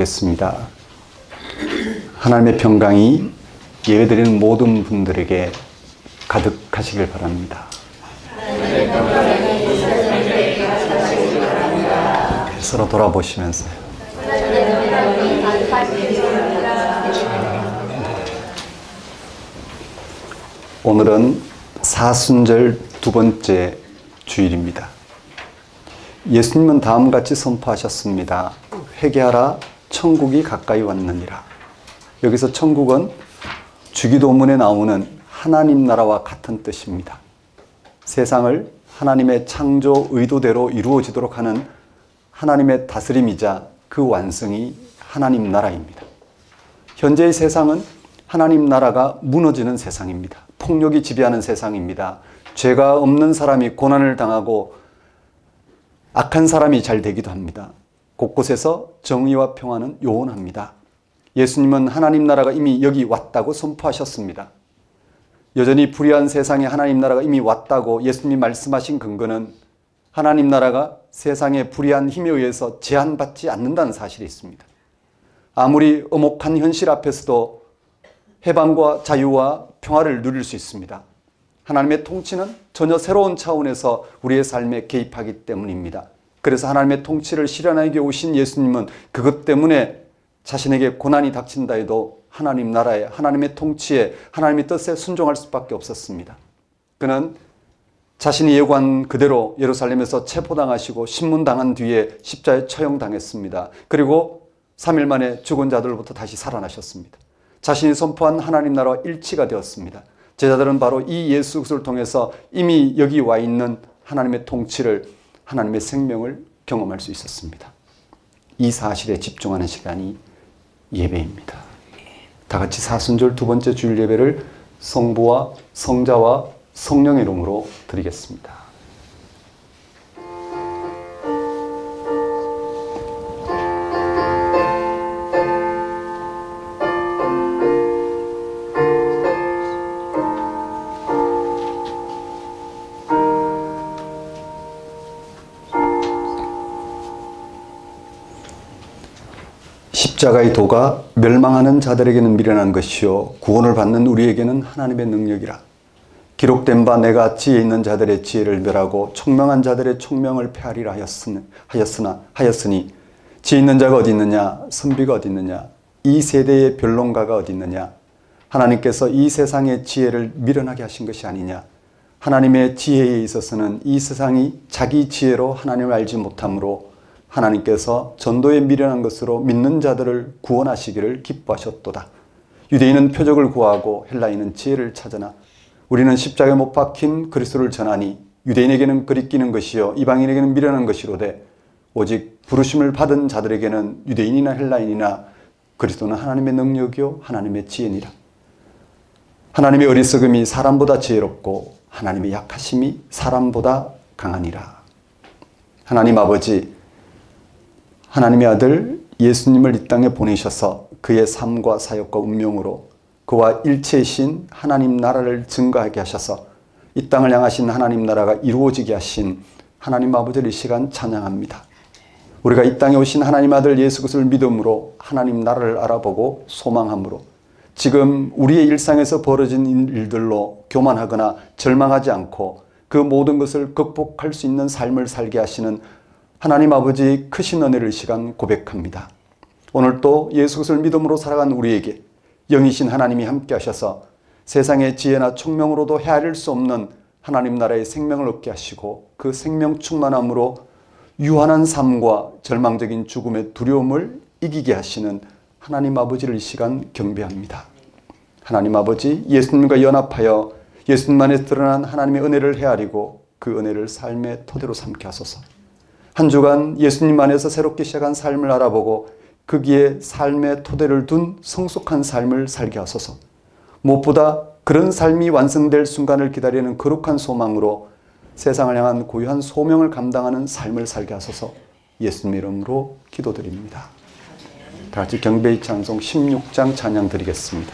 겠습니다. 하나님의 평강이 예배드리는 모든 분들에게 가득하시길 바랍니다. 서로 돌아보시면서요. 오늘은 사순절 두 번째 주일입니다. 예수님은 다음같이 선포하셨습니다. 회개하라, 천국이 가까이 왔느니라. 여기서 천국은 주기도문에 나오는 하나님 나라와 같은 뜻입니다. 세상을 하나님의 창조 의도대로 이루어지도록 하는 하나님의 다스림이자 그 완성이 하나님 나라입니다. 현재의 세상은 하나님 나라가 무너지는 세상입니다. 폭력이 지배하는 세상입니다. 죄가 없는 사람이 고난을 당하고 악한 사람이 잘 되기도 합니다. 곳곳에서 정의와 평화는 요원합니다. 예수님은 하나님 나라가 이미 여기 왔다고 선포하셨습니다. 여전히 불의한 세상에 하나님 나라가 이미 왔다고 예수님이 말씀하신 근거는 하나님 나라가 세상의 불의한 힘에 의해서 제한받지 않는다는 사실이 있습니다. 아무리 엄혹한 현실 앞에서도 해방과 자유와 평화를 누릴 수 있습니다. 하나님의 통치는 전혀 새로운 차원에서 우리의 삶에 개입하기 때문입니다. 그래서 하나님의 통치를 실현하기 위해 오신 예수님은 그것 때문에 자신에게 고난이 닥친다 해도 하나님 나라에, 하나님의 통치에, 하나님의 뜻에 순종할 수밖에 없었습니다. 그는 자신이 예고한 그대로 예루살렘에서 체포당하시고 신문당한 뒤에 십자가에 처형당했습니다. 그리고 3일 만에 죽은 자들로부터 다시 살아나셨습니다. 자신이 선포한 하나님 나라와 일치가 되었습니다. 제자들은 바로 이 예수 그리스도를 통해서 이미 여기 와 있는 하나님의 통치를, 하나님의 생명을 경험할 수 있었습니다. 이 사실에 집중하는 시간이 예배입니다. 다 같이 사순절 두 번째 주일 예배를 성부와 성자와 성령의 이름으로 드리겠습니다. 십자가의 도가 멸망하는 자들에게는 미련한 것이요 구원을 받는 우리에게는 하나님의 능력이라. 기록된 바 내가 지혜 있는 자들의 지혜를 멸하고 총명한 자들의 총명을 폐하리라 하였으니 지혜 있는 자가 어디 있느냐, 선비가 어디 있느냐, 이 세대의 변론가가 어디 있느냐. 하나님께서 이 세상의 지혜를 미련하게 하신 것이 아니냐. 하나님의 지혜에 있어서는 이 세상이 자기 지혜로 하나님을 알지 못하므로 하나님께서 전도에 미련한 것으로 믿는 자들을 구원하시기를 기뻐하셨도다. 유대인은 표적을 구하고 헬라인은 지혜를 찾으나 우리는 십자가에 못 박힌 그리스도를 전하니 유대인에게는 거리끼는 것이요 이방인에게는 미련한 것이로되 오직 부르심을 받은 자들에게는 유대인이나 헬라인이나 그리스도는 하나님의 능력이요 하나님의 지혜니라. 하나님의 어리석음이 사람보다 지혜롭고 하나님의 약하심이 사람보다 강하니라. 하나님 아버지, 하나님의 아들 예수님을 이 땅에 보내셔서 그의 삶과 사역과 운명으로 그와 일체이신 하나님 나라를 증거하게 하셔서 이 땅을 향하신 하나님 나라가 이루어지게 하신 하나님 아버지를 이 시간 찬양합니다. 우리가 이 땅에 오신 하나님 아들 예수 그리스도를 믿음으로 하나님 나라를 알아보고 소망함으로 지금 우리의 일상에서 벌어진 일들로 교만하거나 절망하지 않고 그 모든 것을 극복할 수 있는 삶을 살게 하시는 하나님 아버지 크신 은혜를 이 시간 고백합니다. 오늘 또 예수 그리스도를 믿음으로 살아간 우리에게 영이신 하나님이 함께 하셔서 세상의 지혜나 총명으로도 헤아릴 수 없는 하나님 나라의 생명을 얻게 하시고 그 생명 충만함으로 유한한 삶과 절망적인 죽음의 두려움을 이기게 하시는 하나님 아버지를 이 시간 경배합니다. 하나님 아버지, 예수님과 연합하여 예수님 안에 드러난 하나님의 은혜를 헤아리고 그 은혜를 삶의 토대로 삼게 하소서. 한 주간 예수님 안에서 새롭게 시작한 삶을 알아보고 거기에 삶의 토대를 둔 성숙한 삶을 살게 하소서. 무엇보다 그런 삶이 완성될 순간을 기다리는 거룩한 소망으로 세상을 향한 고유한 소명을 감당하는 삶을 살게 하소서. 예수님 이름으로 기도드립니다. 다 같이 경배의 찬송 16장 찬양 드리겠습니다.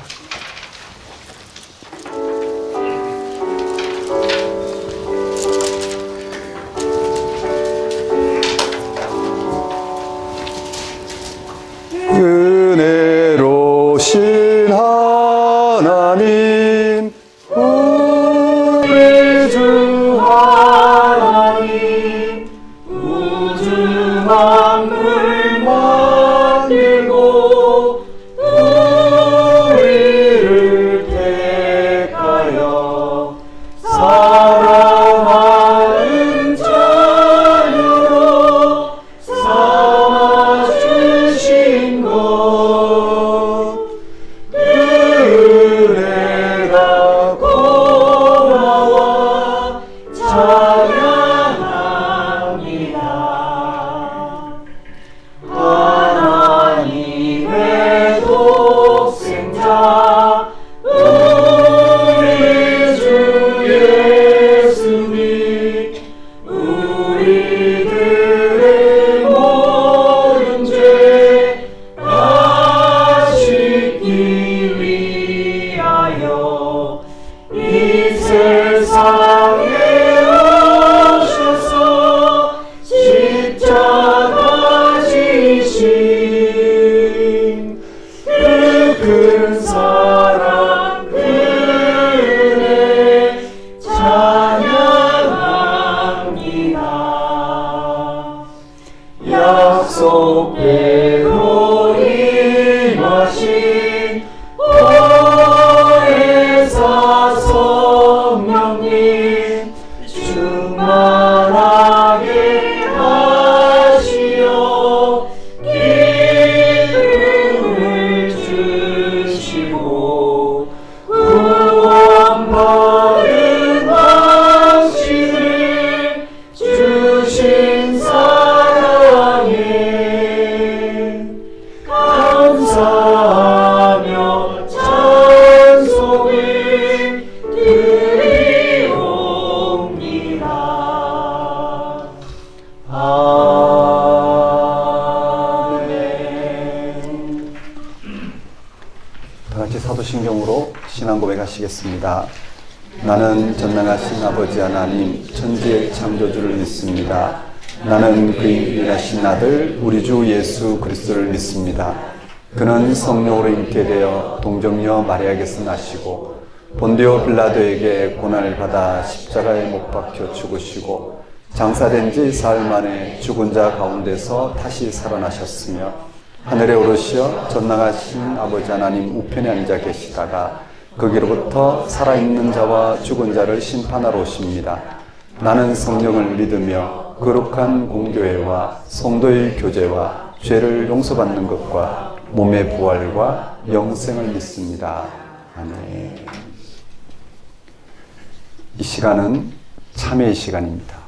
같이 사도신경으로 신앙 고백하시겠습니다. 나는 전능하신 아버지 하나님 천지의 창조주를 믿습니다. 나는 그의 유일하신 아들 우리 주 예수 그리스도를 믿습니다. 그는 성령으로 잉태되어 동정녀 마리아에게서 나시고 본디오 빌라도에게 고난을 받아 십자가에 못 박혀 죽으시고 장사된 지 사흘 만에 죽은 자 가운데서 다시 살아나셨으며 하늘에 오르시어 전능하신 아버지 하나님 우편에 앉아 계시다가 거기로부터 살아있는 자와 죽은 자를 심판하러 오십니다. 나는 성령을 믿으며 거룩한 공교회와 성도의 교제와 죄를 용서받는 것과 몸의 부활과 영생을 믿습니다. 아멘. 이 시간은 참회의 시간입니다.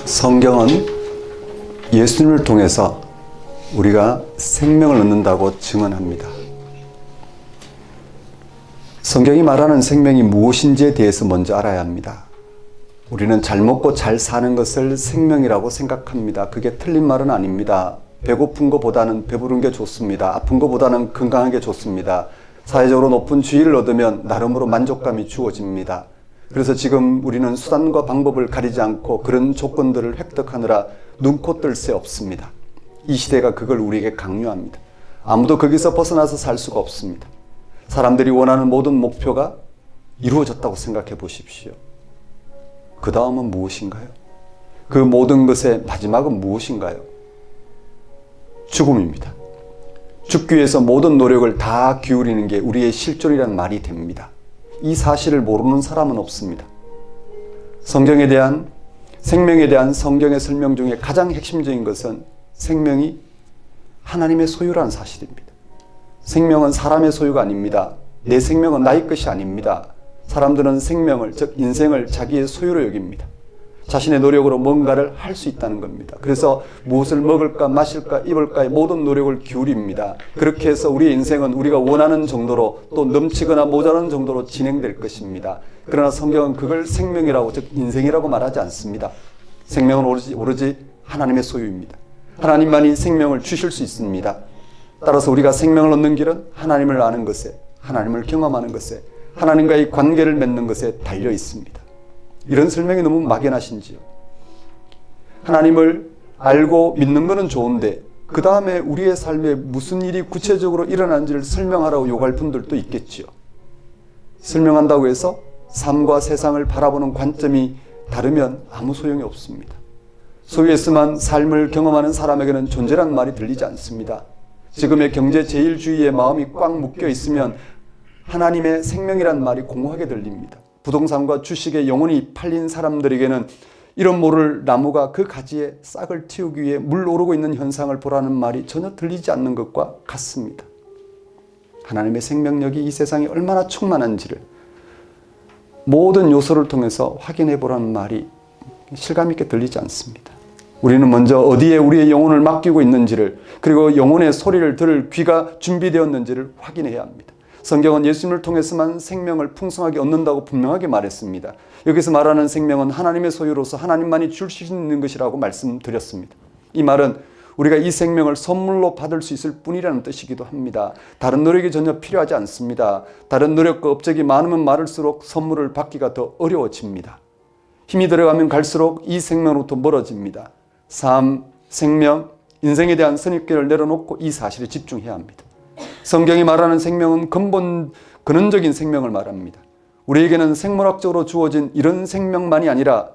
성경은 예수님을 통해서 우리가 생명을 얻는다고 증언합니다. 성경이 말하는 생명이 무엇인지에 대해서 먼저 알아야 합니다. 우리는 잘 먹고 잘 사는 것을 생명이라고 생각합니다. 그게 틀린 말은 아닙니다. 배고픈 것보다는 배부른 게 좋습니다. 아픈 것보다는 건강한 게 좋습니다. 사회적으로 높은 지위를 얻으면 나름으로 만족감이 주어집니다. 그래서 지금 우리는 수단과 방법을 가리지 않고 그런 조건들을 획득하느라 눈코 뜰 새 없습니다. 이 시대가 그걸 우리에게 강요합니다. 아무도 거기서 벗어나서 살 수가 없습니다. 사람들이 원하는 모든 목표가 이루어졌다고 생각해 보십시오. 그 다음은 무엇인가요? 그 모든 것의 마지막은 무엇인가요? 죽음입니다. 죽기 위해서 모든 노력을 다 기울이는 게 우리의 실존이라는 말이 됩니다. 이 사실을 모르는 사람은 없습니다. 성경에 대한 생명에 대한 성경의 설명 중에 가장 핵심적인 것은 생명이 하나님의 소유라는 사실입니다. 생명은 사람의 소유가 아닙니다. 내 생명은 나의 것이 아닙니다. 사람들은 생명을, 즉 인생을 자기의 소유로 여깁니다. 자신의 노력으로 뭔가를 할 수 있다는 겁니다. 그래서 무엇을 먹을까 마실까 입을까의 모든 노력을 기울입니다. 그렇게 해서 우리의 인생은 우리가 원하는 정도로 또 넘치거나 모자라는 정도로 진행될 것입니다. 그러나 성경은 그걸 생명이라고, 즉 인생이라고 말하지 않습니다. 생명은 오로지 하나님의 소유입니다. 하나님만이 생명을 주실 수 있습니다. 따라서 우리가 생명을 얻는 길은 하나님을 아는 것에, 하나님을 경험하는 것에, 하나님과의 관계를 맺는 것에 달려 있습니다. 이런 설명이 너무 막연하신지요. 하나님을 알고 믿는 것은 좋은데 그 다음에 우리의 삶에 무슨 일이 구체적으로 일어난지를 설명하라고 요구할 분들도 있겠지요. 설명한다고 해서 삶과 세상을 바라보는 관점이 다르면 아무 소용이 없습니다. 소유에서만 삶을 경험하는 사람에게는 존재란 말이 들리지 않습니다. 지금의 경제 제일주의의 마음이 꽉 묶여 있으면 하나님의 생명이란 말이 공허하게 들립니다. 부동산과 주식에 영혼이 팔린 사람들에게는 이런 모를 나무가 그 가지에 싹을 틔우기 위해 물 오르고 있는 현상을 보라는 말이 전혀 들리지 않는 것과 같습니다. 하나님의 생명력이 이 세상에 얼마나 충만한지를 모든 요소를 통해서 확인해 보라는 말이 실감 있게 들리지 않습니다. 우리는 먼저 어디에 우리의 영혼을 맡기고 있는지를, 그리고 영혼의 소리를 들을 귀가 준비되었는지를 확인해야 합니다. 성경은 예수님을 통해서만 생명을 풍성하게 얻는다고 분명하게 말했습니다. 여기서 말하는 생명은 하나님의 소유로서 하나님만이 줄 수 있는 것이라고 말씀드렸습니다. 이 말은 우리가 이 생명을 선물로 받을 수 있을 뿐이라는 뜻이기도 합니다. 다른 노력이 전혀 필요하지 않습니다. 다른 노력과 업적이 많으면 많을수록 선물을 받기가 더 어려워집니다. 힘이 들어가면 갈수록 이 생명으로부터 멀어집니다. 삶, 생명, 인생에 대한 선입견을 내려놓고 이 사실에 집중해야 합니다. 성경이 말하는 생명은 근원적인 생명을 말합니다. 우리에게는 생물학적으로 주어진 이런 생명만이 아니라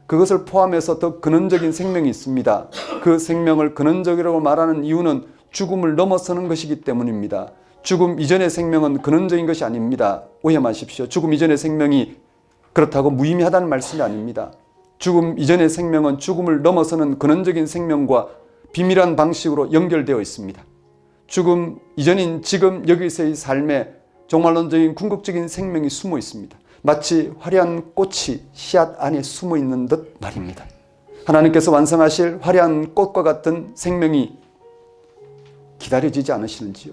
그것을 포함해서 더 근원적인 생명이 있습니다. 그 생명을 근원적이라고 말하는 이유는 죽음을 넘어서는 것이기 때문입니다. 죽음 이전의 생명은 근원적인 것이 아닙니다. 오해 마십시오. 죽음 이전의 생명이 그렇다고 무의미하다는 말씀이 아닙니다. 죽음 이전의 생명은 죽음을 넘어서는 근원적인 생명과 비밀한 방식으로 연결되어 있습니다. 죽음 이전인 지금 여기서의 삶에 종말론적인 궁극적인 생명이 숨어 있습니다. 마치 화려한 꽃이 씨앗 안에 숨어 있는 듯 말입니다. 하나님께서 완성하실 화려한 꽃과 같은 생명이 기다려지지 않으시는지요?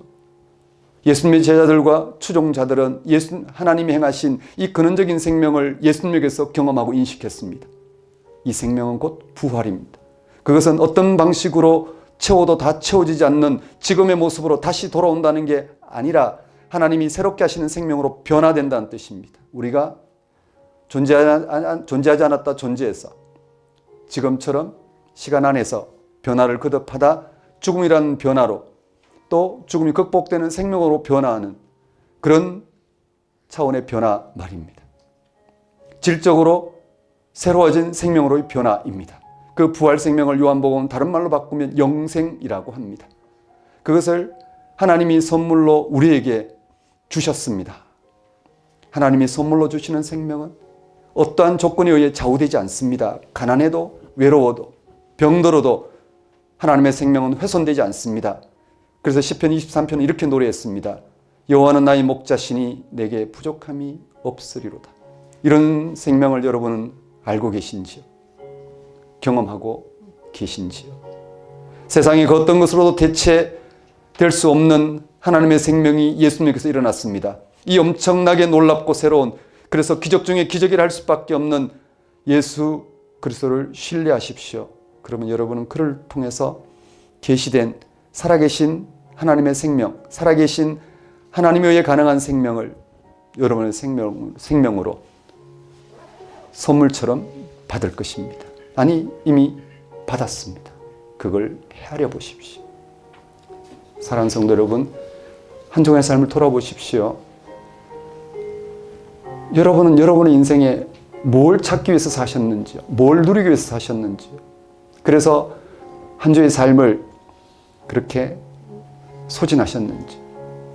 예수님의 제자들과 추종자들은 하나님이 행하신 이 근원적인 생명을 예수님에게서 경험하고 인식했습니다. 이 생명은 곧 부활입니다. 그것은 어떤 방식으로 채워도 다 채워지지 않는 지금의 모습으로 다시 돌아온다는 게 아니라 하나님이 새롭게 하시는 생명으로 변화된다는 뜻입니다. 우리가 존재하지 않았다 존재해서 지금처럼 시간 안에서 변화를 거듭하다 죽음이라는 변화로 또 죽음이 극복되는 생명으로 변화하는 그런 차원의 변화 말입니다. 질적으로 새로워진 생명으로의 변화입니다. 그 부활 생명을 요한복음은 다른 말로 바꾸면 영생이라고 합니다. 그것을 하나님이 선물로 우리에게 주셨습니다. 하나님이 선물로 주시는 생명은 어떠한 조건에 의해 좌우되지 않습니다. 가난해도 외로워도 병들어도 하나님의 생명은 훼손되지 않습니다. 그래서 시편 23편은 이렇게 노래했습니다. 여호와는 나의 목자시니 내게 부족함이 없으리로다. 이런 생명을 여러분은 알고 계신지요? 경험하고 계신지요? 세상의 그 어떤 것으로도 대체될 수 없는 하나님의 생명이 예수님께서 일어났습니다. 이 엄청나게 놀랍고 새로운, 그래서 기적 중에 기적이라 할 수밖에 없는 예수 그리스도를 신뢰하십시오. 그러면 여러분은 그를 통해서 계시된 살아계신 하나님의 생명, 살아계신 하나님에 의해 가능한 생명을 여러분의 생명으로 선물처럼 받을 것입니다. 아니, 이미 받았습니다. 그걸 헤아려 보십시오. 사랑하는 성도 여러분, 한 주간의 삶을 돌아보십시오. 여러분은 여러분의 인생에 뭘 찾기 위해서 사셨는지요? 뭘 누리기 위해서 사셨는지요? 그래서 한 주의 삶을 그렇게 소진하셨는지.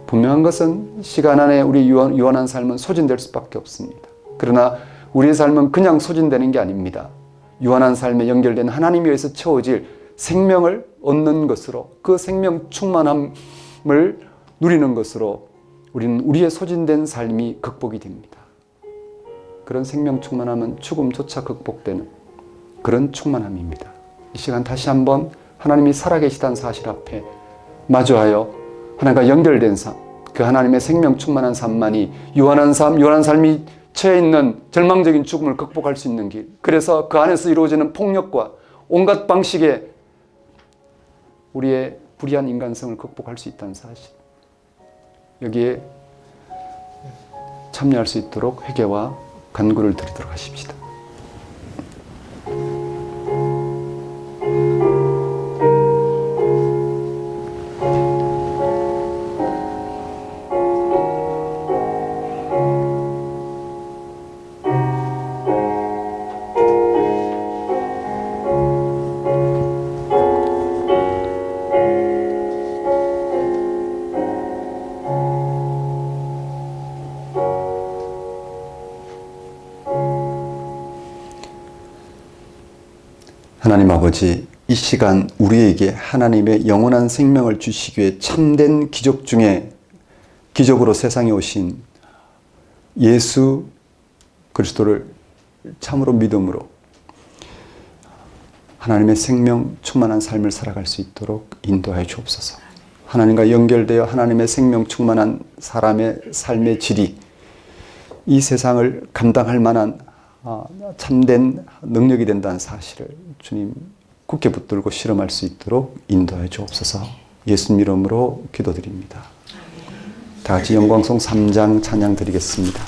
분명한 것은 시간 안에 우리 유한한 삶은 소진될 수밖에 없습니다. 그러나 우리의 삶은 그냥 소진되는 게 아닙니다. 유한한 삶에 연결된 하나님에 의해서 채워질 생명을 얻는 것으로, 그 생명 충만함을 누리는 것으로 우리는 우리의 소진된 삶이 극복이 됩니다. 그런 생명 충만함은 죽음조차 극복되는 그런 충만함입니다. 이 시간 다시 한번 하나님이 살아계시다는 사실 앞에 마주하여 하나님과 연결된 삶, 그 하나님의 생명 충만한 삶만이 유한한 삶이 처해 있는 절망적인 죽음을 극복할 수 있는 길, 그래서 그 안에서 이루어지는 폭력과 온갖 방식의 우리의 불의한 인간성을 극복할 수 있다는 사실, 여기에 참여할 수 있도록 회개와 간구를 드리도록 하십시다. 하나님 아버지, 이 시간 우리에게 하나님의 영원한 생명을 주시기 위해 참된 기적 중에 기적으로 세상에 오신 예수 그리스도를 참으로 믿음으로 하나님의 생명 충만한 삶을 살아갈 수 있도록 인도하여 주옵소서. 하나님과 연결되어 하나님의 생명 충만한 사람의 삶의 질이 이 세상을 감당할 만한 참된 능력이 된다는 사실을 주님 굳게 붙들고 실험할 수 있도록 인도해 주옵소서. 예수님 이름으로 기도드립니다. 다 같이 영광송 3장 찬양 드리겠습니다.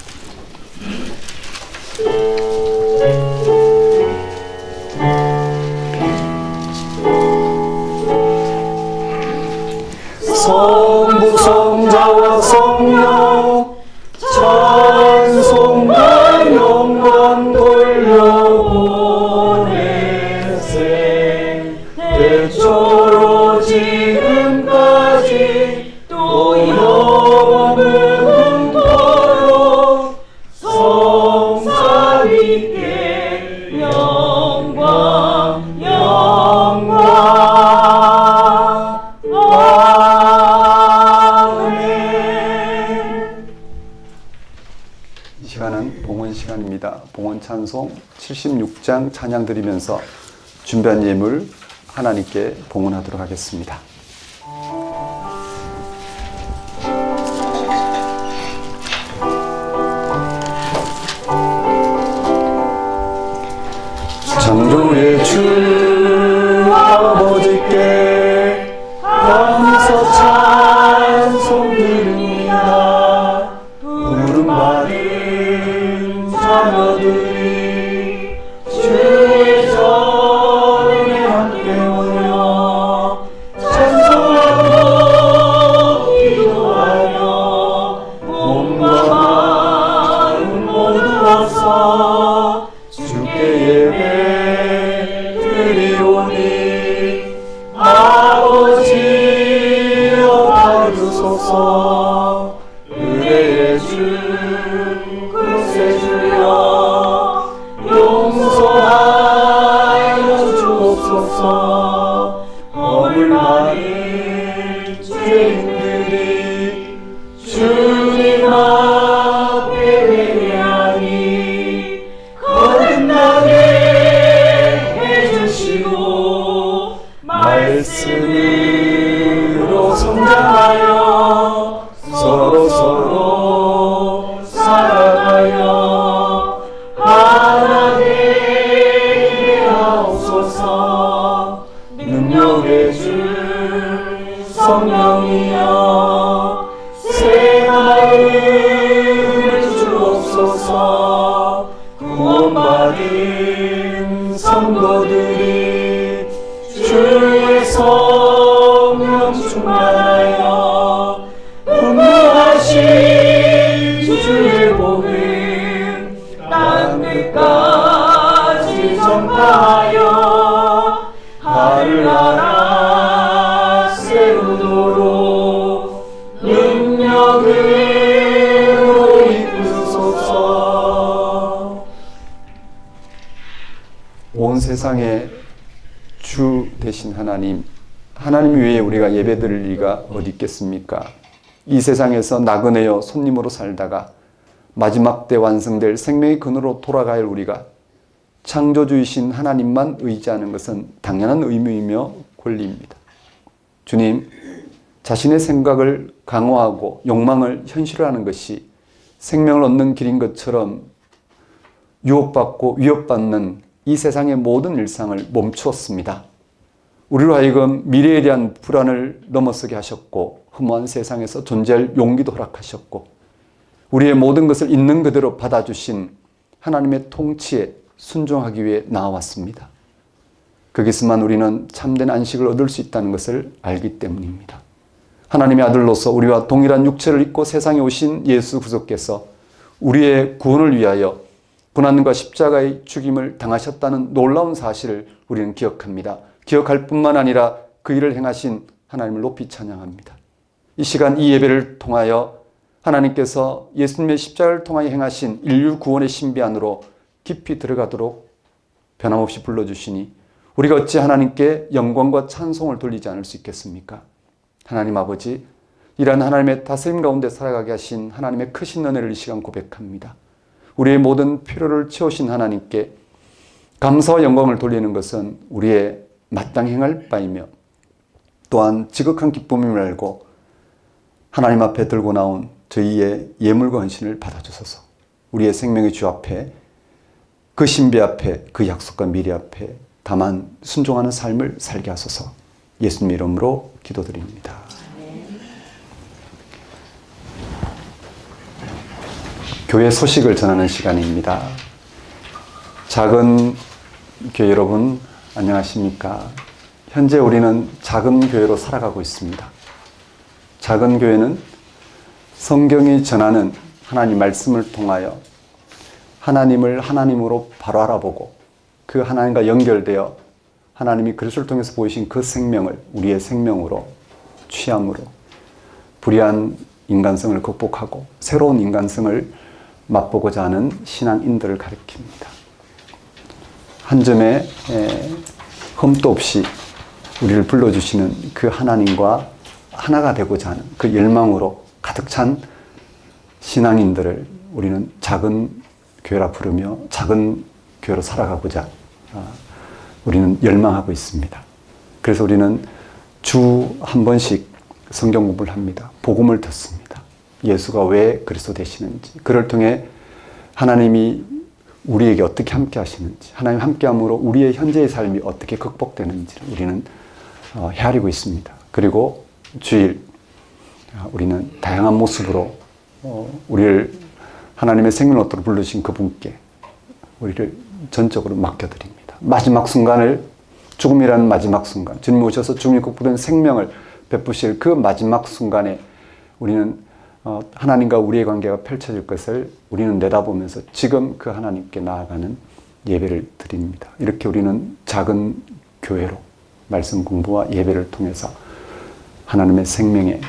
성부 성자와 성령 찬송과 영광 돌려보내세. 대초로 지금까지 또 영원토록 성삼위께 영광 봉헌 시간입니다. 봉헌 찬송 76장 찬양 드리면서 준비한 예물 하나님께 봉헌하도록 하겠습니다. 창조의 주 아버지께 감사 찬송 드립니다. 부름받은 자녀들이 주의 전에 함께 모여 찬송하고 기도하여 몸과 마음 모두 와서 주께 예배 아버지여 받으소서. 의뢰의 주 구세주여 용서하여 주옵소서. 허물 많은 죄인들이 주님 앞에 회개하니 거듭나게 해주시고 말씀으로 성장하여 서로 사랑하여 하나님께 하옵소서. 능력의 주 성령이여 새 마음을 주옵소서. 구원받은 성도들이 주의 성령 충만하여 분노하신 주의 복음 땅끝까지 전파하여 하늘나라 세우도록 능력으로 이끄소서. 온 세상에 주 되신 하나님 외에 우리가 예배드릴 리가 어디 있겠습니까? 이 세상에서 나그네여 손님으로 살다가 마지막 때 완성될 생명의 근원으로 돌아갈 우리가 창조주이신 하나님만 의지하는 것은 당연한 의무이며 권리입니다. 주님, 자신의 생각을 강화하고 욕망을 현실화하는 것이 생명을 얻는 길인 것처럼 유혹받고 위협받는 이 세상의 모든 일상을 멈추었습니다. 우리로 하여금 미래에 대한 불안을 넘어서게 하셨고 허무한 세상에서 존재할 용기도 허락하셨고 우리의 모든 것을 있는 그대로 받아주신 하나님의 통치에 순종하기 위해 나와왔습니다. 거기서만 우리는 참된 안식을 얻을 수 있다는 것을 알기 때문입니다. 하나님의 아들로서 우리와 동일한 육체를 입고 세상에 오신 예수 그리스도께서 우리의 구원을 위하여 고난과 십자가의 죽임을 당하셨다는 놀라운 사실을 우리는 기억합니다. 기억할 뿐만 아니라 그 일을 행하신 하나님을 높이 찬양합니다. 이 시간 이 예배를 통하여 하나님께서 예수님의 십자가를 통하여 행하신 인류 구원의 신비 안으로 깊이 들어가도록 변함없이 불러주시니 우리가 어찌 하나님께 영광과 찬송을 돌리지 않을 수 있겠습니까? 하나님 아버지, 이러한 하나님의 다스림 가운데 살아가게 하신 하나님의 크신 은혜를 이 시간 고백합니다. 우리의 모든 필요를 채우신 하나님께 감사와 영광을 돌리는 것은 우리의 마땅히 행할 바이며 또한 지극한 기쁨임을 알고 하나님 앞에 들고 나온 저희의 예물과 헌신을 받아주소서. 우리의 생명의 주 앞에 그 신비 앞에 그 약속과 미래 앞에 다만 순종하는 삶을 살게 하소서. 예수님 이름으로 기도드립니다. 교회 소식을 전하는 시간입니다. 작은 교회 여러분 안녕하십니까? 현재 우리는 작은 교회로 살아가고 있습니다. 작은 교회는 성경이 전하는 하나님 말씀을 통하여 하나님을 하나님으로 바로 알아보고 그 하나님과 연결되어 하나님이 그리스도를 통해서 보이신 그 생명을 우리의 생명으로 취함으로 불의한 인간성을 극복하고 새로운 인간성을 맛보고자 하는 신앙인들을 가리킵니다. 한 점에 흠도 없이 우리를 불러주시는 그 하나님과 하나가 되고자 하는 그 열망으로 가득 찬 신앙인들을 우리는 작은 교회라 부르며 작은 교회로 살아가고자 우리는 열망하고 있습니다. 그래서 우리는 주 한 번씩 성경 공부를 합니다. 복음을 듣습니다. 예수가 왜 그리스도 되시는지, 그를 통해 하나님이 우리에게 어떻게 함께 하시는지, 하나님 함께함으로 우리의 현재의 삶이 어떻게 극복되는지를 우리는 헤아리고 있습니다. 그리고 주일 우리는 다양한 모습으로 우리를 하나님의 생명로토로 부르신 그분께 우리를 전적으로 맡겨드립니다. 마지막 순간을, 죽음이라는 마지막 순간, 주님 오셔서 죽음이 극복된 생명을 베푸실 그 마지막 순간에 우리는 하나님과 우리의 관계가 펼쳐질 것을 우리는 내다보면서 지금 그 하나님께 나아가는 예배를 드립니다. 이렇게 우리는 작은 교회로 말씀 공부와 예배를 통해서 하나님의 생명에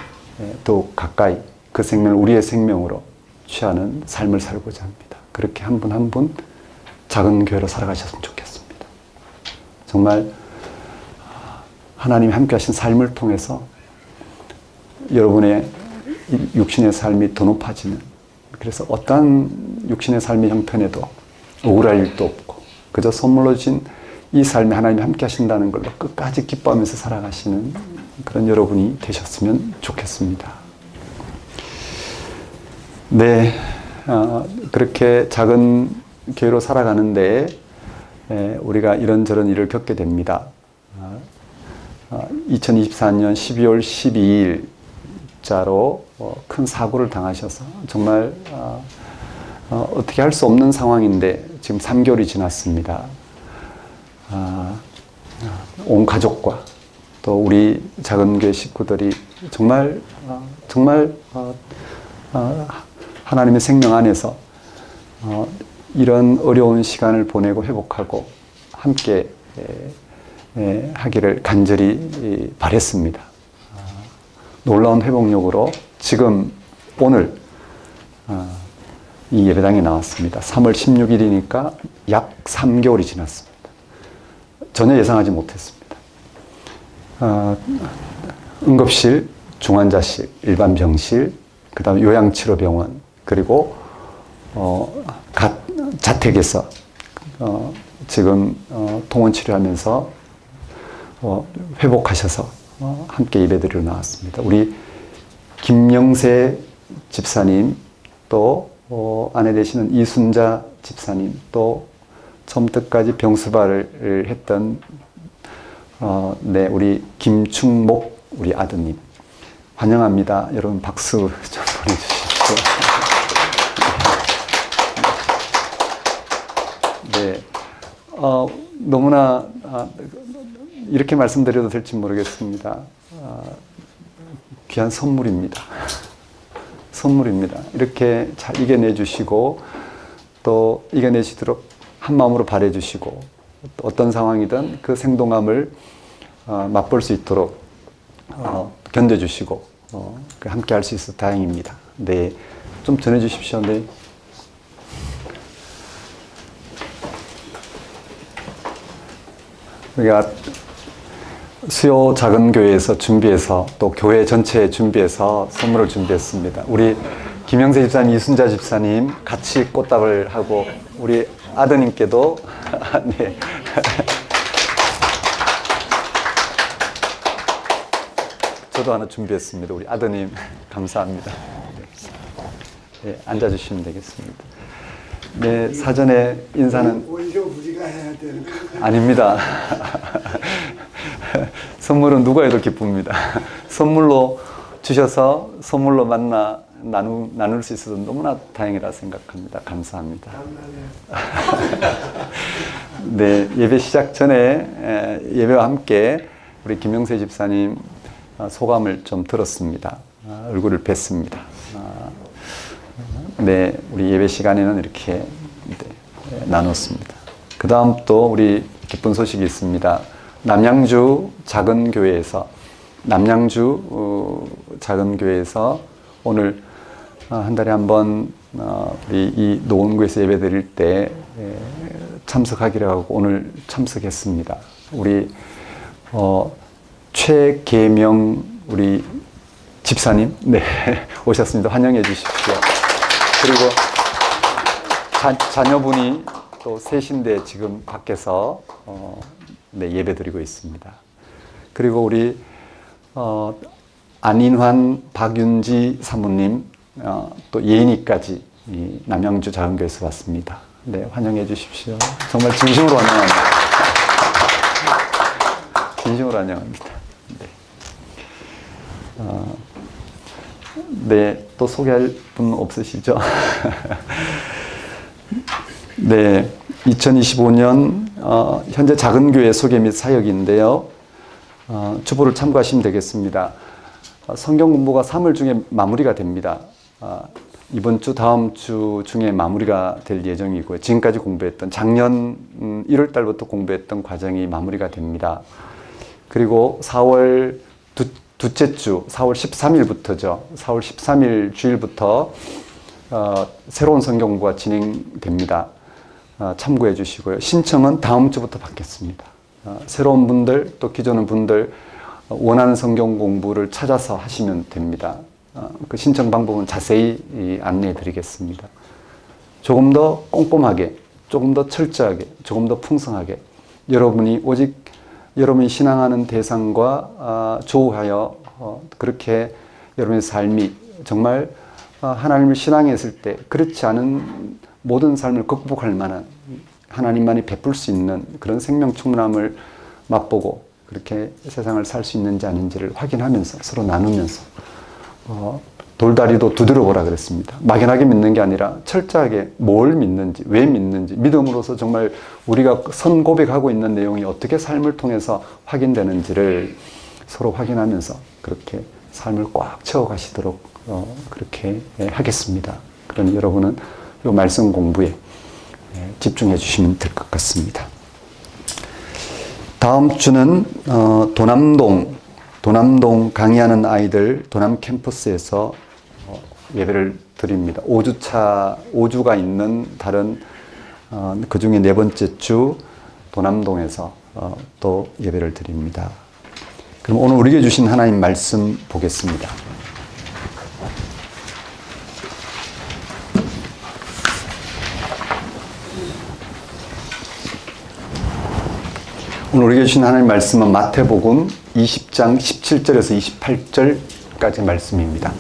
더 가까이 그 생명을 우리의 생명으로 취하는 삶을 살고자 합니다. 그렇게 한 분 한 분 작은 교회로 살아가셨으면 좋겠습니다. 정말 하나님이 함께 하신 삶을 통해서 여러분의 육신의 삶이 더 높아지는, 그래서 어떠한 육신의 삶의 형편에도 억울할 일도 없고 그저 선물로 주신 이 삶에 하나님이 함께 하신다는 걸로 끝까지 기뻐하면서 살아가시는 그런 여러분이 되셨으면 좋겠습니다. 네, 그렇게 작은 교회로 살아가는데 우리가 이런저런 일을 겪게 됩니다. 2024년 12월 12일자로 큰 사고를 당하셔서 정말 어떻게 할 수 없는 상황인데 지금 3개월이 지났습니다. 온 가족과 또 우리 작은 교회 식구들이 정말 하나님의 생명 안에서 이런 어려운 시간을 보내고 회복하고 함께 하기를 간절히 바랬습니다. 놀라운 회복력으로 지금 오늘 이 예배당에 나왔습니다. 3월 16일이니까 약 3개월이 지났습니다. 전혀 예상하지 못했습니다. 응급실, 중환자실, 일반 병실, 그 다음에 요양치료병원, 그리고 자택에서 지금 통원 치료하면서 회복하셔서 함께 예배드리러 나왔습니다. 우리 김영세 집사님, 또 아내 되시는 이순자 집사님, 또 처음부터까지 병수발을 했던 우리 김충목 우리 아드님 환영합니다. 여러분 박수 좀 보내주십시오. 네, 너무나 이렇게 말씀드려도 될지 모르겠습니다. 귀한 선물입니다. 선물입니다. 이렇게 잘 이겨내 주시고 또 이겨내시도록 한 마음으로 바래 주시고 또 어떤 상황이든 그 생동함을 맛볼 수 있도록 견뎌 주시고 함께 할 수 있어서 다행입니다. 네, 좀 전해 주십시오. 네. 우리가 수요 작은 교회에서 준비해서 또 교회 전체에 준비해서 선물을 준비했습니다. 우리 김영세 집사님, 이순자 집사님 같이 꽃다발 하고 우리 아드님께도 네. 저도 하나 준비했습니다. 우리 아드님 감사합니다. 네, 앉아주시면 되겠습니다. 네, 사전에 인사는 오히려 우리가 해야 되는 거 아닙니다. 선물은 누가 해도 기쁩니다. 선물로 주셔서 선물로 나눌 수 있어서 너무나 다행이라 생각합니다. 감사합니다. 네, 예배 시작 전에 예배와 함께 우리 김영세 집사님 소감을 좀 들었습니다. 얼굴을 뵀습니다. 네, 우리 예배 시간에는 이렇게 나눴습니다. 그 다음 또 우리 기쁜 소식이 있습니다. 남양주 작은 교회에서 오늘 한 달에 한 번 우리 이 노원구에서 예배 드릴 때 참석하기로 하고 오늘 참석했습니다. 우리 최계명 우리 집사님 네 오셨습니다. 환영해 주십시오. 그리고 자녀분이 또 셋인데 지금 밖에서 네, 예배드리고 있습니다. 그리고 우리 안인환, 박윤지 사모님, 또 예인이까지 남양주 작은교회에서 왔습니다. 네, 환영해 주십시오. 정말 진심으로 환영합니다. 진심으로 환영합니다. 네, 또 소개할 분 없으시죠? 네, 2025년 현재 작은교회 소개 및 사역인데요. 주보를 참고하시면 되겠습니다. 성경 공부가 3월 중에 마무리가 됩니다. 이번 주, 다음 주 중에 마무리가 될 예정이고요. 지금까지 공부했던 작년 1월 달부터 공부했던 과정이 마무리가 됩니다. 그리고 4월 둘째 주, 4월 13일부터죠. 4월 13일 주일부터 새로운 성경 공부가 진행됩니다. 참고해 주시고요. 신청은 다음 주부터 받겠습니다. 새로운 분들, 또 기존의 분들 원하는 성경 공부를 찾아서 하시면 됩니다. 그 신청 방법은 자세히 안내해 드리겠습니다. 조금 더 꼼꼼하게, 조금 더 철저하게, 조금 더 풍성하게 여러분이 오직 여러분이 신앙하는 대상과 조우하여 그렇게 여러분의 삶이 정말 하나님을 신앙했을 때 그렇지 않은 모든 삶을 극복할 만한 하나님만이 베풀 수 있는 그런 생명 충만함을 맛보고 그렇게 세상을 살 수 있는지 아닌지를 확인하면서 서로 나누면서 돌다리도 두드려 보라 그랬습니다. 막연하게 믿는 게 아니라 철저하게 뭘 믿는지, 왜 믿는지, 믿음으로서 정말 우리가 선 고백하고 있는 내용이 어떻게 삶을 통해서 확인되는지를 서로 확인하면서 그렇게 삶을 꽉 채워가시도록 그렇게 하겠습니다. 그러니 여러분은 이 말씀 공부에 집중해 주시면 될 것 같습니다. 다음 주는 도남동 강의하는 아이들 도남 캠퍼스에서 예배를 드립니다. 5주가 있는 다른 그 중에 네 번째 주 도남동에서 또 예배를 드립니다. 그럼 오늘 우리에게 주신 하나님 말씀 보겠습니다. 오늘 우리에게 주신 하나님 말씀은 마태복음 20장 17절에서 28절까지 말씀입니다.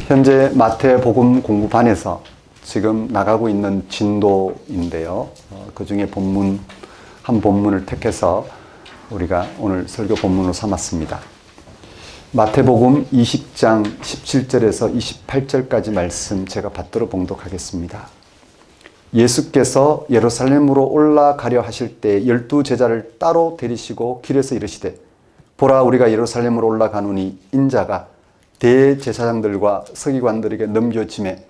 현재 마태복음 공부반에서 지금 나가고 있는 진도인데요. 그 중에 한 본문을 택해서 우리가 오늘 설교 본문으로 삼았습니다. 마태복음 20장 17절에서 28절까지 말씀 제가 받들어 봉독하겠습니다. 예수께서 예루살렘으로 올라가려 하실 때 12 제자를 따로 데리시고 길에서 이르시되 보라 우리가 예루살렘으로 올라가노니 인자가 대제사장들과 서기관들에게 넘겨짐에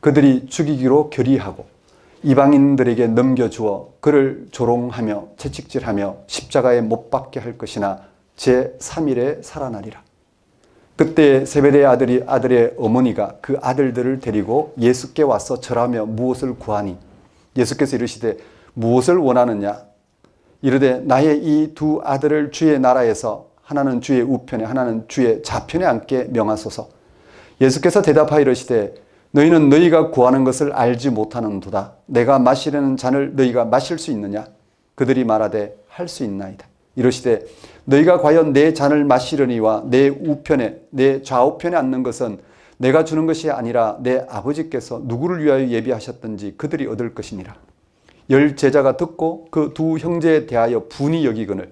그들이 죽이기로 결의하고 이방인들에게 넘겨주어 그를 조롱하며 채찍질하며 십자가에 못 박게 할 것이나 제3일에 살아나리라. 그때 세베대의 아들의 어머니가 그 아들들을 데리고 예수께 와서 절하며 무엇을 구하니 예수께서 이르시되 무엇을 원하느냐 이르되 나의 이 두 아들을 주의 나라에서 하나는 주의 우편에 하나는 주의 좌편에 앉게 명하소서. 예수께서 대답하여 이르시되 너희는 너희가 구하는 것을 알지 못하는도다. 내가 마시려는 잔을 너희가 마실 수 있느냐? 그들이 말하되 할 수 있나이다. 이르시되 너희가 과연 내 잔을 마시려니와 내 우편에 내 좌우편에 앉는 것은 내가 주는 것이 아니라 내 아버지께서 누구를 위하여 예비하셨든지 그들이 얻을 것이니라. 10 제자가 듣고 그 두 형제에 대하여 분이 여기거늘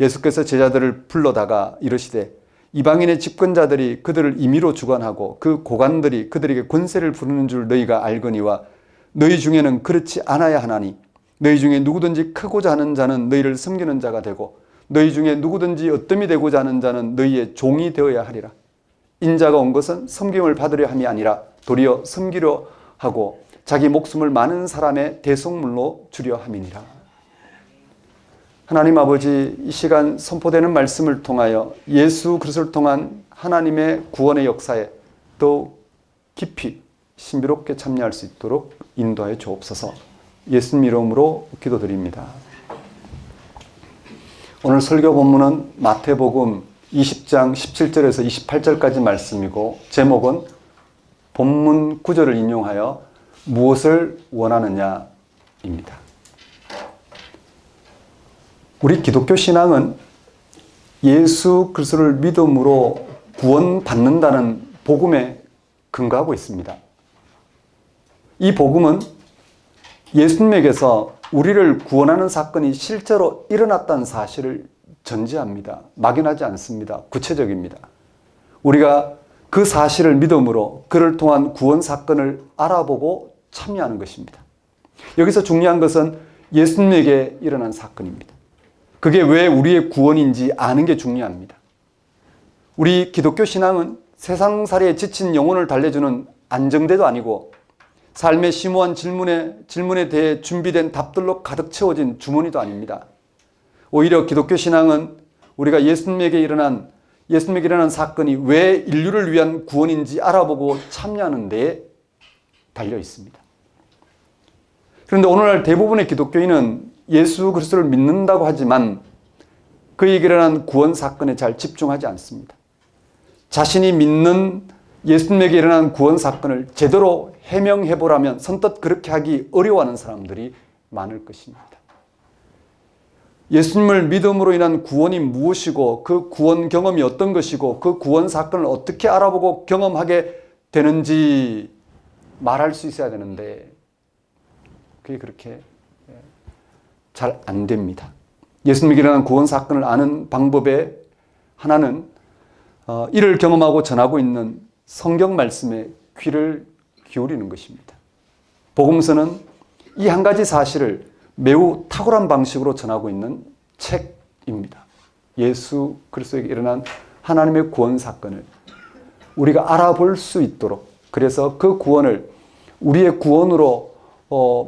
예수께서 제자들을 불러다가 이르시되 이방인의 집권자들이 그들을 임의로 주관하고 그 고관들이 그들에게 권세를 부르는 줄 너희가 알거니와 너희 중에는 그렇지 않아야 하나니 너희 중에 누구든지 크고자 하는 자는 너희를 섬기는 자가 되고 너희 중에 누구든지 어뜸이 되고자 하는 자는 너희의 종이 되어야 하리라. 인자가 온 것은 섬김을 받으려 함이 아니라 도리어 섬기려 하고 자기 목숨을 많은 사람의 대속물로 주려 함이니라. 하나님 아버지, 이 시간 선포되는 말씀을 통하여 예수 그리스도를 통한 하나님의 구원의 역사에 더 깊이 신비롭게 참여할 수 있도록 인도하여 주옵소서. 예수님 이름으로 기도드립니다. 오늘 설교 본문은 마태복음 20장 17절에서 28절까지 말씀이고 제목은 본문 구절을 인용하여 무엇을 원하느냐입니다. 우리 기독교 신앙은 예수 그리스도를 믿음으로 구원받는다는 복음에 근거하고 있습니다. 이 복음은 예수님에게서 우리를 구원하는 사건이 실제로 일어났다는 사실을 전제합니다. 막연하지 않습니다. 구체적입니다. 우리가 그 사실을 믿음으로 그를 통한 구원 사건을 알아보고 참여하는 것입니다. 여기서 중요한 것은 예수님에게 일어난 사건입니다. 그게 왜 우리의 구원인지 아는 게 중요합니다. 우리 기독교 신앙은 세상살이에 지친 영혼을 달래주는 안정대도 아니고 삶의 심오한 질문에 대해 준비된 답들로 가득 채워진 주머니도 아닙니다. 오히려 기독교 신앙은 우리가 예수님에게 일어난 사건이 왜 인류를 위한 구원인지 알아보고 참여하는 데에 달려 있습니다. 그런데 오늘날 대부분의 기독교인은 예수 그리스도를 믿는다고 하지만 그에게 일어난 구원 사건에 잘 집중하지 않습니다. 자신이 믿는 예수님에게 일어난 구원 사건을 제대로 해명해 보라면 선뜻 그렇게 하기 어려워하는 사람들이 많을 것입니다. 예수님을 믿음으로 인한 구원이 무엇이고 그 구원 경험이 어떤 것이고 그 구원 사건을 어떻게 알아보고 경험하게 되는지 말할 수 있어야 되는데 그게 그렇게 잘 안 됩니다. 예수님에게 일어난 구원 사건을 아는 방법의 하나는 이를 경험하고 전하고 있는 성경 말씀에 귀를 기울이는 것입니다. 복음서는 이 한 가지 사실을 매우 탁월한 방식으로 전하고 있는 책입니다. 예수 그리스도에게 일어난 하나님의 구원 사건을 우리가 알아볼 수 있도록, 그래서 그 구원을 우리의 구원으로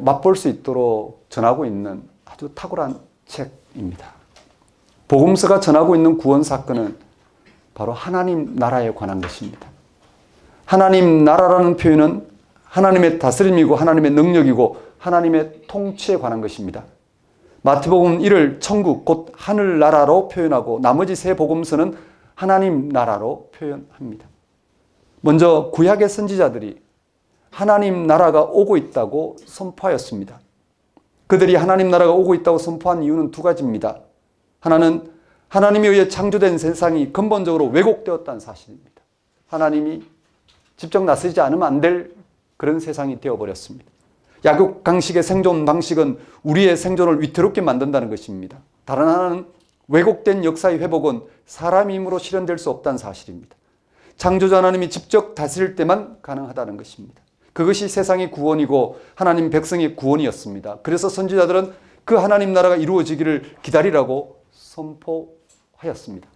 맛볼 수 있도록 전하고 있는 아주 탁월한 책입니다. 복음서가 전하고 있는 구원 사건은 바로 하나님 나라에 관한 것입니다. 하나님 나라라는 표현은 하나님의 다스림이고 하나님의 능력이고 하나님의 통치에 관한 것입니다. 마태복음 1을 천국 곧 하늘나라로 표현하고 나머지 세 복음서는 하나님 나라로 표현합니다. 먼저 구약의 선지자들이 하나님 나라가 오고 있다고 선포하였습니다. 그들이 하나님 나라가 오고 있다고 선포한 이유는 두 가지입니다. 하나는 하나님에 의해 창조된 세상이 근본적으로 왜곡되었다는 사실입니다. 하나님이 직접 나서지 않으면 안 될 그런 세상이 되어버렸습니다. 약육강식의 생존 방식은 우리의 생존을 위태롭게 만든다는 것입니다. 다른 하나는 왜곡된 역사의 회복은 사람의 힘으로 실현될 수 없다는 사실입니다. 창조자 하나님이 직접 다스릴 때만 가능하다는 것입니다. 그것이 세상의 구원이고 하나님 백성의 구원이었습니다. 그래서 선지자들은 그 하나님 나라가 이루어지기를 기다리라고 선포하였습니다.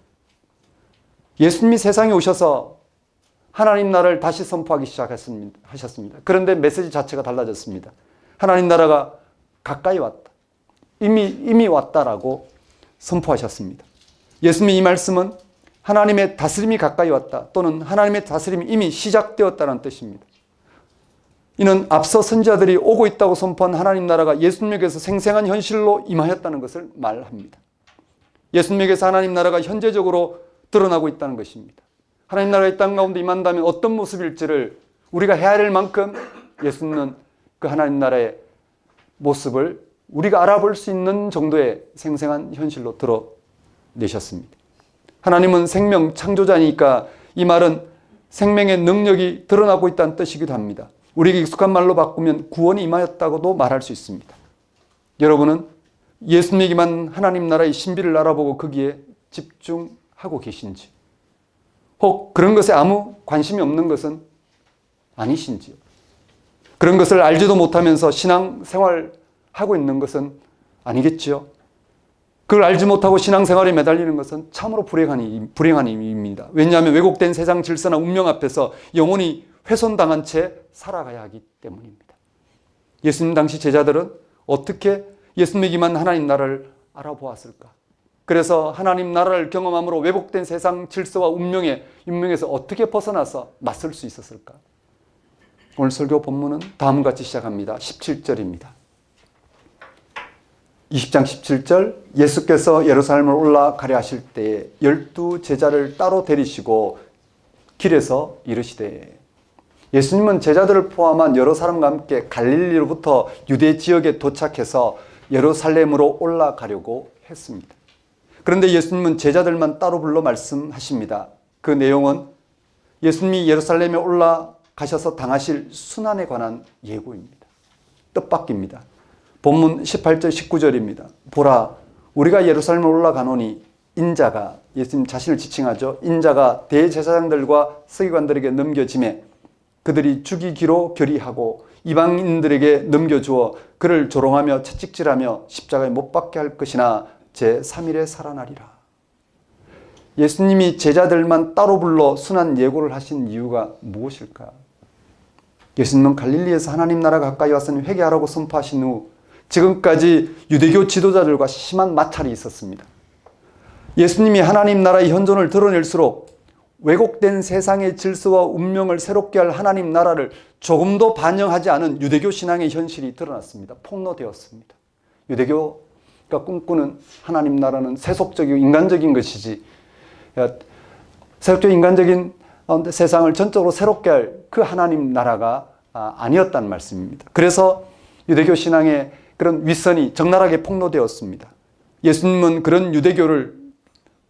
예수님이 세상에 오셔서 하나님 나라를 다시 선포하기 시작하셨습니다. 그런데 메시지 자체가 달라졌습니다. 하나님 나라가 가까이 왔다. 이미 왔다라고 선포하셨습니다. 예수님의 이 말씀은 하나님의 다스림이 가까이 왔다 또는 하나님의 다스림이 이미 시작되었다는 뜻입니다. 이는 앞서 선지자들이 오고 있다고 선포한 하나님 나라가 예수님에게서 생생한 현실로 임하였다는 것을 말합니다. 예수님에게서 하나님 나라가 현재적으로 드러나고 있다는 것입니다. 하나님 나라가 이 땅 가운데 임한다면 어떤 모습일지를 우리가 헤아릴 만큼 예수님은 그 하나님 나라의 모습을 우리가 알아볼 수 있는 정도의 생생한 현실로 드러내셨습니다. 하나님은 생명 창조자니까 이 말은 생명의 능력이 드러나고 있다는 뜻이기도 합니다. 우리에게 익숙한 말로 바꾸면 구원이 임하였다고도 말할 수 있습니다. 여러분은 예수님에게만 하나님 나라의 신비를 알아보고 거기에 집중하고 계신지, 혹 그런 것에 아무 관심이 없는 것은 아니신지요? 그런 것을 알지도 못하면서 신앙생활하고 있는 것은 아니겠지요? 그걸 알지 못하고 신앙생활에 매달리는 것은 참으로 불행한 일입니다. 왜냐하면 왜곡된 세상 질서나 운명 앞에서 영혼이 훼손당한 채 살아가야 하기 때문입니다. 예수님 당시 제자들은 어떻게 예수님에게만 하나님 나라를 알아보았을까? 그래서 하나님 나라를 경험함으로 왜곡된 세상 질서와 운명에서 어떻게 벗어나서 맞설 수 있었을까? 오늘 설교 본문은 다음과 같이 시작합니다. 17절입니다. 20장 17절, 예수께서 예루살렘을 올라가려 하실 때에 12 제자를 따로 데리시고 길에서 이르시되. 예수님은 제자들을 포함한 여러 사람과 함께 갈릴리로부터 유대 지역에 도착해서 예루살렘으로 올라가려고 했습니다. 그런데 예수님은 제자들만 따로 불러 말씀하십니다. 그 내용은 예수님이 예루살렘에 올라가셔서 당하실 순환에 관한 예고입니다. 뜻밖입니다. 본문 18절 19절입니다. 보라, 우리가 예루살렘에 올라가노니 인자가, 예수님 자신을 지칭하죠. 인자가 대제사장들과 서기관들에게 넘겨짐에 그들이 죽이기로 결의하고 이방인들에게 넘겨주어 그를 조롱하며 채찍질하며 십자가에 못 박게 할 것이나 제3일에 살아나리라. 예수님이 제자들만 따로 불러 순환 예고를 하신 이유가 무엇일까? 예수님은 갈릴리에서 하나님 나라가 가까이 왔으니 회개하라고 선포하신 후 지금까지 유대교 지도자들과 심한 마찰이 있었습니다. 예수님이 하나님 나라의 현존을 드러낼수록 왜곡된 세상의 질서와 운명을 새롭게 할 하나님 나라를 조금도 반영하지 않은 유대교 신앙의 현실이 드러났습니다. 폭로되었습니다. 유대교가 꿈꾸는 하나님 나라는 세속적이고 인간적인 것이지, 세속적 인간적인 세상을 전적으로 새롭게 할 그 하나님 나라가 아니었다는 말씀입니다. 그래서 유대교 신앙의 그런 윗선이 적나라하게 폭로되었습니다. 예수님은 그런 유대교를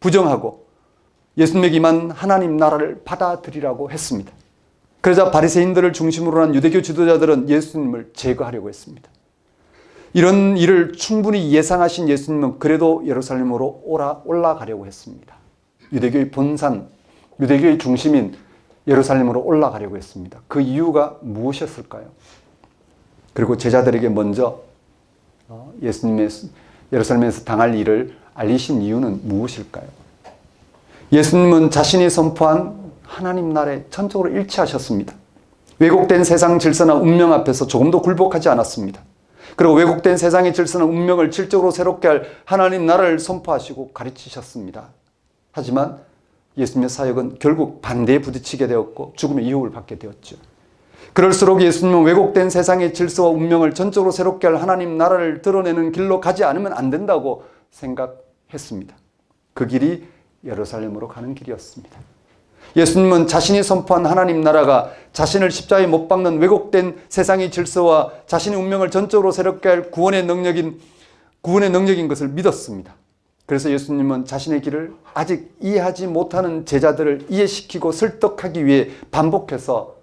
부정하고 예수님에게만 하나님 나라를 받아들이라고 했습니다. 그러자 바리새인들을 중심으로 한 유대교 지도자들은 예수님을 제거하려고 했습니다. 이런 일을 충분히 예상하신 예수님은 그래도 예루살렘으로 올라가려고 했습니다. 유대교의 본산, 유대교의 중심인 예루살렘으로 올라가려고 했습니다. 그 이유가 무엇이었을까요? 그리고 제자들에게 먼저 예수님의 예루살렘에서 당할 일을 알리신 이유는 무엇일까요? 예수님은 자신이 선포한 하나님 나라에 전적으로 일치하셨습니다. 왜곡된 세상 질서나 운명 앞에서 조금도 굴복하지 않았습니다. 그리고 왜곡된 세상의 질서나 운명을 질적으로 새롭게 할 하나님 나라를 선포하시고 가르치셨습니다. 하지만 예수님의 사역은 결국 반대에 부딪히게 되었고 죽음의 이후를 받게 되었죠. 그럴수록 예수님은 왜곡된 세상의 질서와 운명을 전적으로 새롭게 할 하나님 나라를 드러내는 길로 가지 않으면 안 된다고 생각했습니다. 그 길이 예루살렘으로 가는 길이었습니다. 예수님은 자신이 선포한 하나님 나라가 자신을 십자가에 못 박는 왜곡된 세상의 질서와 자신의 운명을 전적으로 새롭게 할 구원의 능력인 것을 믿었습니다. 그래서 예수님은 자신의 길을 아직 이해하지 못하는 제자들을 이해시키고 설득하기 위해 반복해서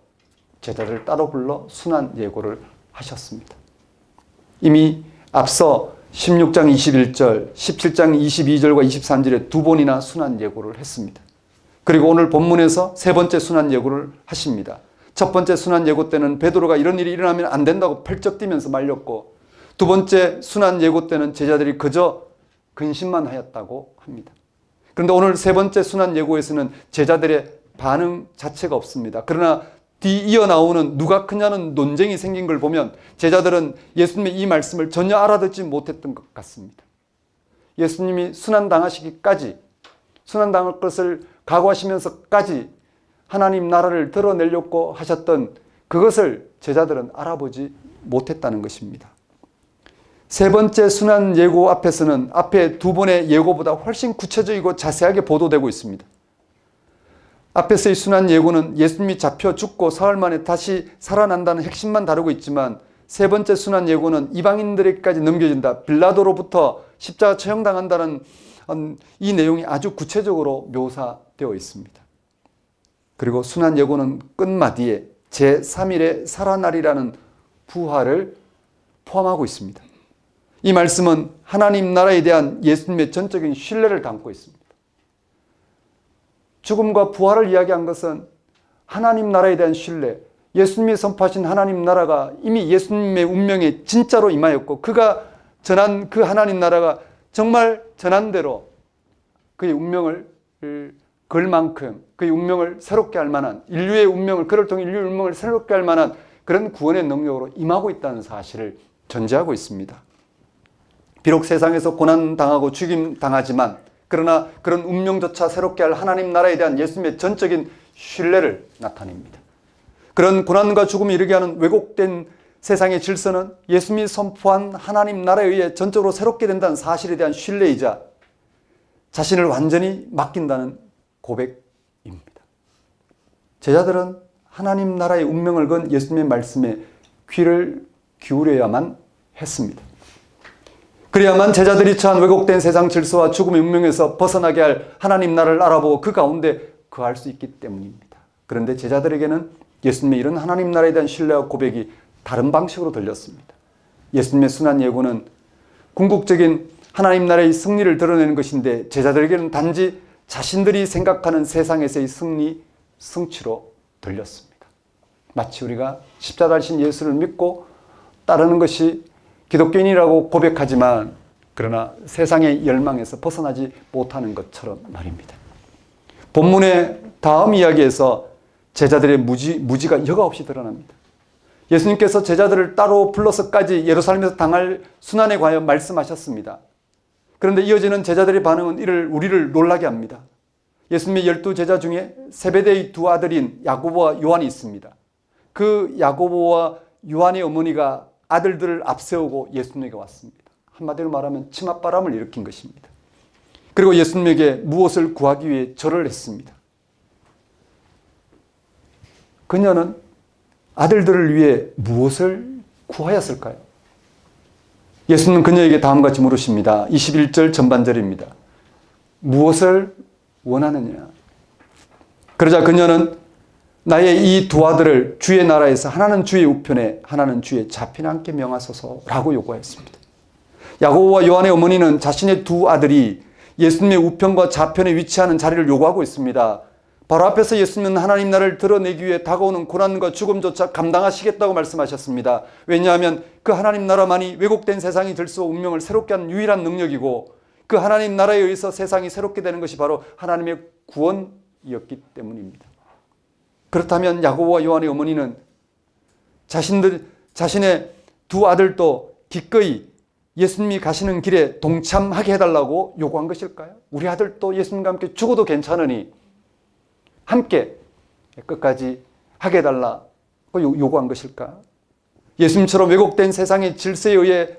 제자들을 따로 불러 순환 예고를 하셨습니다. 이미 앞서 16장 21절, 17장 22절과 23절에 두 번이나 순환 예고를 했습니다. 그리고 오늘 본문에서 세 번째 순환 예고를 하십니다. 첫 번째 순환 예고 때는 베드로가 이런 일이 일어나면 안 된다고 펄쩍 뛰면서 말렸고, 두 번째 순환 예고 때는 제자들이 그저 근심만 하였다고 합니다. 그런데 오늘 세 번째 순환 예고에서는 제자들의 반응 자체가 없습니다. 그러나 뒤이어 나오는 누가 크냐는 논쟁이 생긴 걸 보면 제자들은 예수님의 이 말씀을 전혀 알아듣지 못했던 것 같습니다. 예수님이 순환당하시기까지, 순환당할 것을 각오하시면서까지 하나님 나라를 드러내려고 하셨던 그것을 제자들은 알아보지 못했다는 것입니다. 세 번째 순환 예고 앞에서는 앞에 두 번의 예고보다 훨씬 구체적이고 자세하게 보도되고 있습니다. 앞에서의 순환 예고는 예수님이 잡혀 죽고 사흘 만에 다시 살아난다는 핵심만 다루고 있지만, 세 번째 순환 예고는 이방인들에게까지 넘겨진다, 빌라도로부터 십자가 처형당한다는 이 내용이 아주 구체적으로 묘사되어 있습니다. 그리고 순환 예고는 끝마디에 제3일에 살아나리라는 부활을 포함하고 있습니다. 이 말씀은 하나님 나라에 대한 예수님의 전적인 신뢰를 담고 있습니다. 죽음과 부활을 이야기한 것은 하나님 나라에 대한 신뢰, 예수님이 선포하신 하나님 나라가 이미 예수님의 운명에 진짜로 임하였고, 그가 전한 그 하나님 나라가 정말 전한 대로 그의 운명을 걸 만큼, 그의 운명을 새롭게 할 만한, 인류의 운명을, 그를 통해 인류의 운명을 새롭게 할 만한 그런 구원의 능력으로 임하고 있다는 사실을 전제하고 있습니다. 비록 세상에서 고난당하고 죽임당하지만, 그러나 그런 운명조차 새롭게 할 하나님 나라에 대한 예수님의 전적인 신뢰를 나타냅니다. 그런 고난과 죽음에 이르게 하는 왜곡된 세상의 질서는 예수님이 선포한 하나님 나라에 의해 전적으로 새롭게 된다는 사실에 대한 신뢰이자 자신을 완전히 맡긴다는 고백입니다. 제자들은 하나님 나라의 운명을 건 예수님의 말씀에 귀를 기울여야만 했습니다. 그래야만 제자들이 처한 왜곡된 세상 질서와 죽음의 운명에서 벗어나게 할 하나님 나라를 알아보고 그 가운데 거할 수 있기 때문입니다. 그런데 제자들에게는 예수님의 이런 하나님 나라에 대한 신뢰와 고백이 다른 방식으로 들렸습니다. 예수님의 순환 예고는 궁극적인 하나님 나라의 승리를 드러내는 것인데 제자들에게는 단지 자신들이 생각하는 세상에서의 승치로 들렸습니다. 마치 우리가 십자가 달신 예수를 믿고 따르는 것이 기독교인이라고 고백하지만 그러나 세상의 열망에서 벗어나지 못하는 것처럼 말입니다. 본문의 다음 이야기에서 제자들의 무지가 여과 없이 드러납니다. 예수님께서 제자들을 따로 불러서까지 예루살렘에서 당할 순환에 관하여 말씀하셨습니다. 그런데 이어지는 제자들의 반응은 우리를 놀라게 합니다. 예수님의 12제자 중에 세베대의 두 아들인 야고보와 요한이 있습니다. 그 야고보와 요한의 어머니가 아들들을 앞세우고 예수님에게 왔습니다. 한마디로 말하면 치맛바람을 일으킨 것입니다. 그리고 예수님에게 무엇을 구하기 위해 절을 했습니다. 그녀는 아들들을 위해 무엇을 구하였을까요? 예수님은 그녀에게 다음과 같이 물으십니다. 21절 전반절입니다. 무엇을 원하느냐? 그러자 그녀는 나의 이 두 아들을 주의 나라에서 하나는 주의 우편에 하나는 주의 좌편에 앉게 명하소서라고 요구했습니다. 야고보와 요한의 어머니는 자신의 두 아들이 예수님의 우편과 좌편에 위치하는 자리를 요구하고 있습니다. 바로 앞에서 예수님은 하나님 나라를 드러내기 위해 다가오는 고난과 죽음조차 감당하시겠다고 말씀하셨습니다. 왜냐하면 그 하나님 나라만이 왜곡된 세상이 들수 운명을 새롭게 하는 유일한 능력이고 그 하나님 나라에 의해서 세상이 새롭게 되는 것이 바로 하나님의 구원이었기 때문입니다. 그렇다면 야고보와 요한의 어머니는 자신의 두 아들도 기꺼이 예수님이 가시는 길에 동참하게 해달라고 요구한 것일까요? 우리 아들도 예수님과 함께 죽어도 괜찮으니 함께 끝까지 하게 해달라고 요구한 것일까? 예수님처럼 왜곡된 세상의 질서에 의해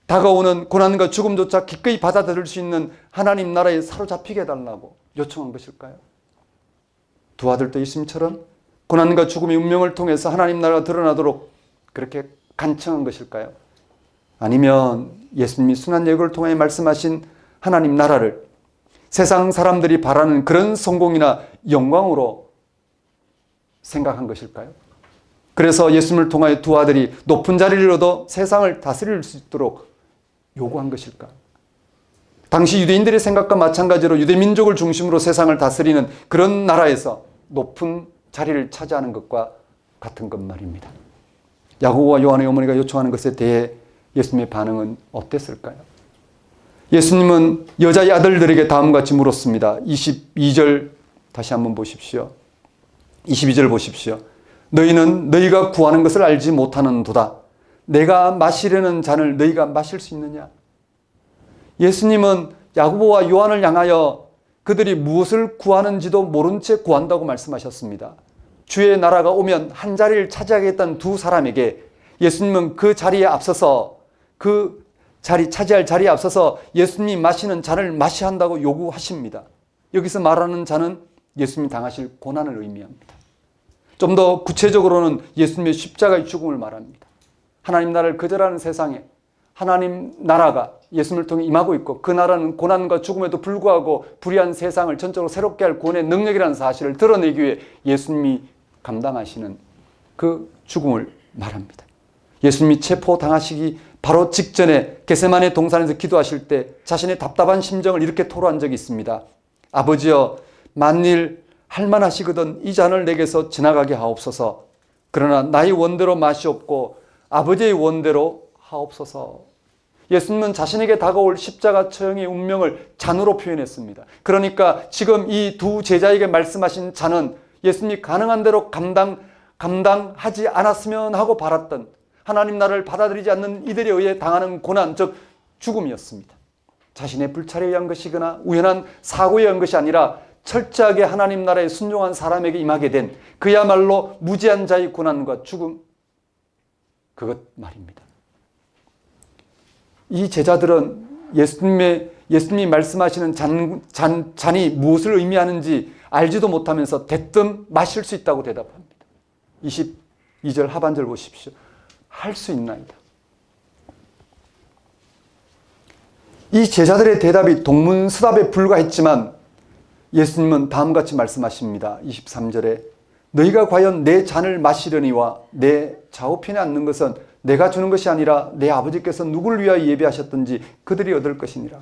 다가오는 고난과 죽음조차 기꺼이 받아들일 수 있는 하나님 나라에 사로잡히게 해달라고 요청한 것일까요? 두 아들도 예수님처럼 고난과 죽음의 운명을 통해서 하나님 나라가 드러나도록 그렇게 간청한 것일까요? 아니면 예수님이 순환 예고를 통해 말씀하신 하나님 나라를 세상 사람들이 바라는 그런 성공이나 영광으로 생각한 것일까요? 그래서 예수님을 통하여 두 아들이 높은 자리를 얻어 세상을 다스릴 수 있도록 요구한 것일까? 당시 유대인들의 생각과 마찬가지로 유대민족을 중심으로 세상을 다스리는 그런 나라에서 높은 자리를 차지하는 것과 같은 것 말입니다. 야고보와 요한의 어머니가 요청하는 것에 대해 예수님의 반응은 어땠을까요? 예수님은 여자의 아들들에게 다음과 같이 물었습니다. 22절 다시 한번 보십시오. 22절 보십시오. 너희는 너희가 구하는 것을 알지 못하는도다. 내가 마시려는 잔을 너희가 마실 수 있느냐? 예수님은 야고보와 요한을 향하여 그들이 무엇을 구하는지도 모른 채 구한다고 말씀하셨습니다. 주의 나라가 오면 한 자리를 차지하겠다는 두 사람에게 예수님은 그 자리에 앞서서 차지할 자리에 앞서서 예수님이 마시는 잔을 마셔야 한다고 요구하십니다. 여기서 말하는 잔은 예수님이 당하실 고난을 의미합니다. 좀 더 구체적으로는 예수님의 십자가의 죽음을 말합니다. 하나님 나라를 거절하는 세상에 하나님 나라가 예수님을 통해 임하고 있고 그 나라는 고난과 죽음에도 불구하고 불의한 세상을 전적으로 새롭게 할 구원의 능력이라는 사실을 드러내기 위해 예수님이 감당하시는 그 죽음을 말합니다. 예수님이 체포당하시기 바로 직전에 겟세마네 동산에서 기도하실 때 자신의 답답한 심정을 이렇게 토로한 적이 있습니다. 아버지여, 만일 할만하시거든 이 잔을 내게서 지나가게 하옵소서. 그러나 나의 원대로 마시옵고 아버지의 원대로 하옵소서. 예수님은 자신에게 다가올 십자가 처형의 운명을 잔으로 표현했습니다. 그러니까 지금 이 두 제자에게 말씀하신 잔은 예수님이 가능한 대로 감당하지 않았으면 하고 바랐던 하나님 나라를 받아들이지 않는 이들에 의해 당하는 고난, 즉 죽음이었습니다. 자신의 불찰에 의한 것이거나 우연한 사고에 의한 것이 아니라 철저하게 하나님 나라에 순종한 사람에게 임하게 된 그야말로 무지한 자의 고난과 죽음, 그것 말입니다. 이 제자들은 예수님이 말씀하시는 잔이 무엇을 의미하는지 알지도 못하면서 대뜸 마실 수 있다고 대답합니다. 22절 하반절 보십시오. 할 수 있나이다. 이 제자들의 대답이 동문서답에 불과했지만 예수님은 다음같이 말씀하십니다. 23절에 너희가 과연 내 잔을 마시려니와 내 좌우편에 앉는 것은 내가 주는 것이 아니라 내 아버지께서 누구를 위하여 예비하셨든지 그들이 얻을 것이니라.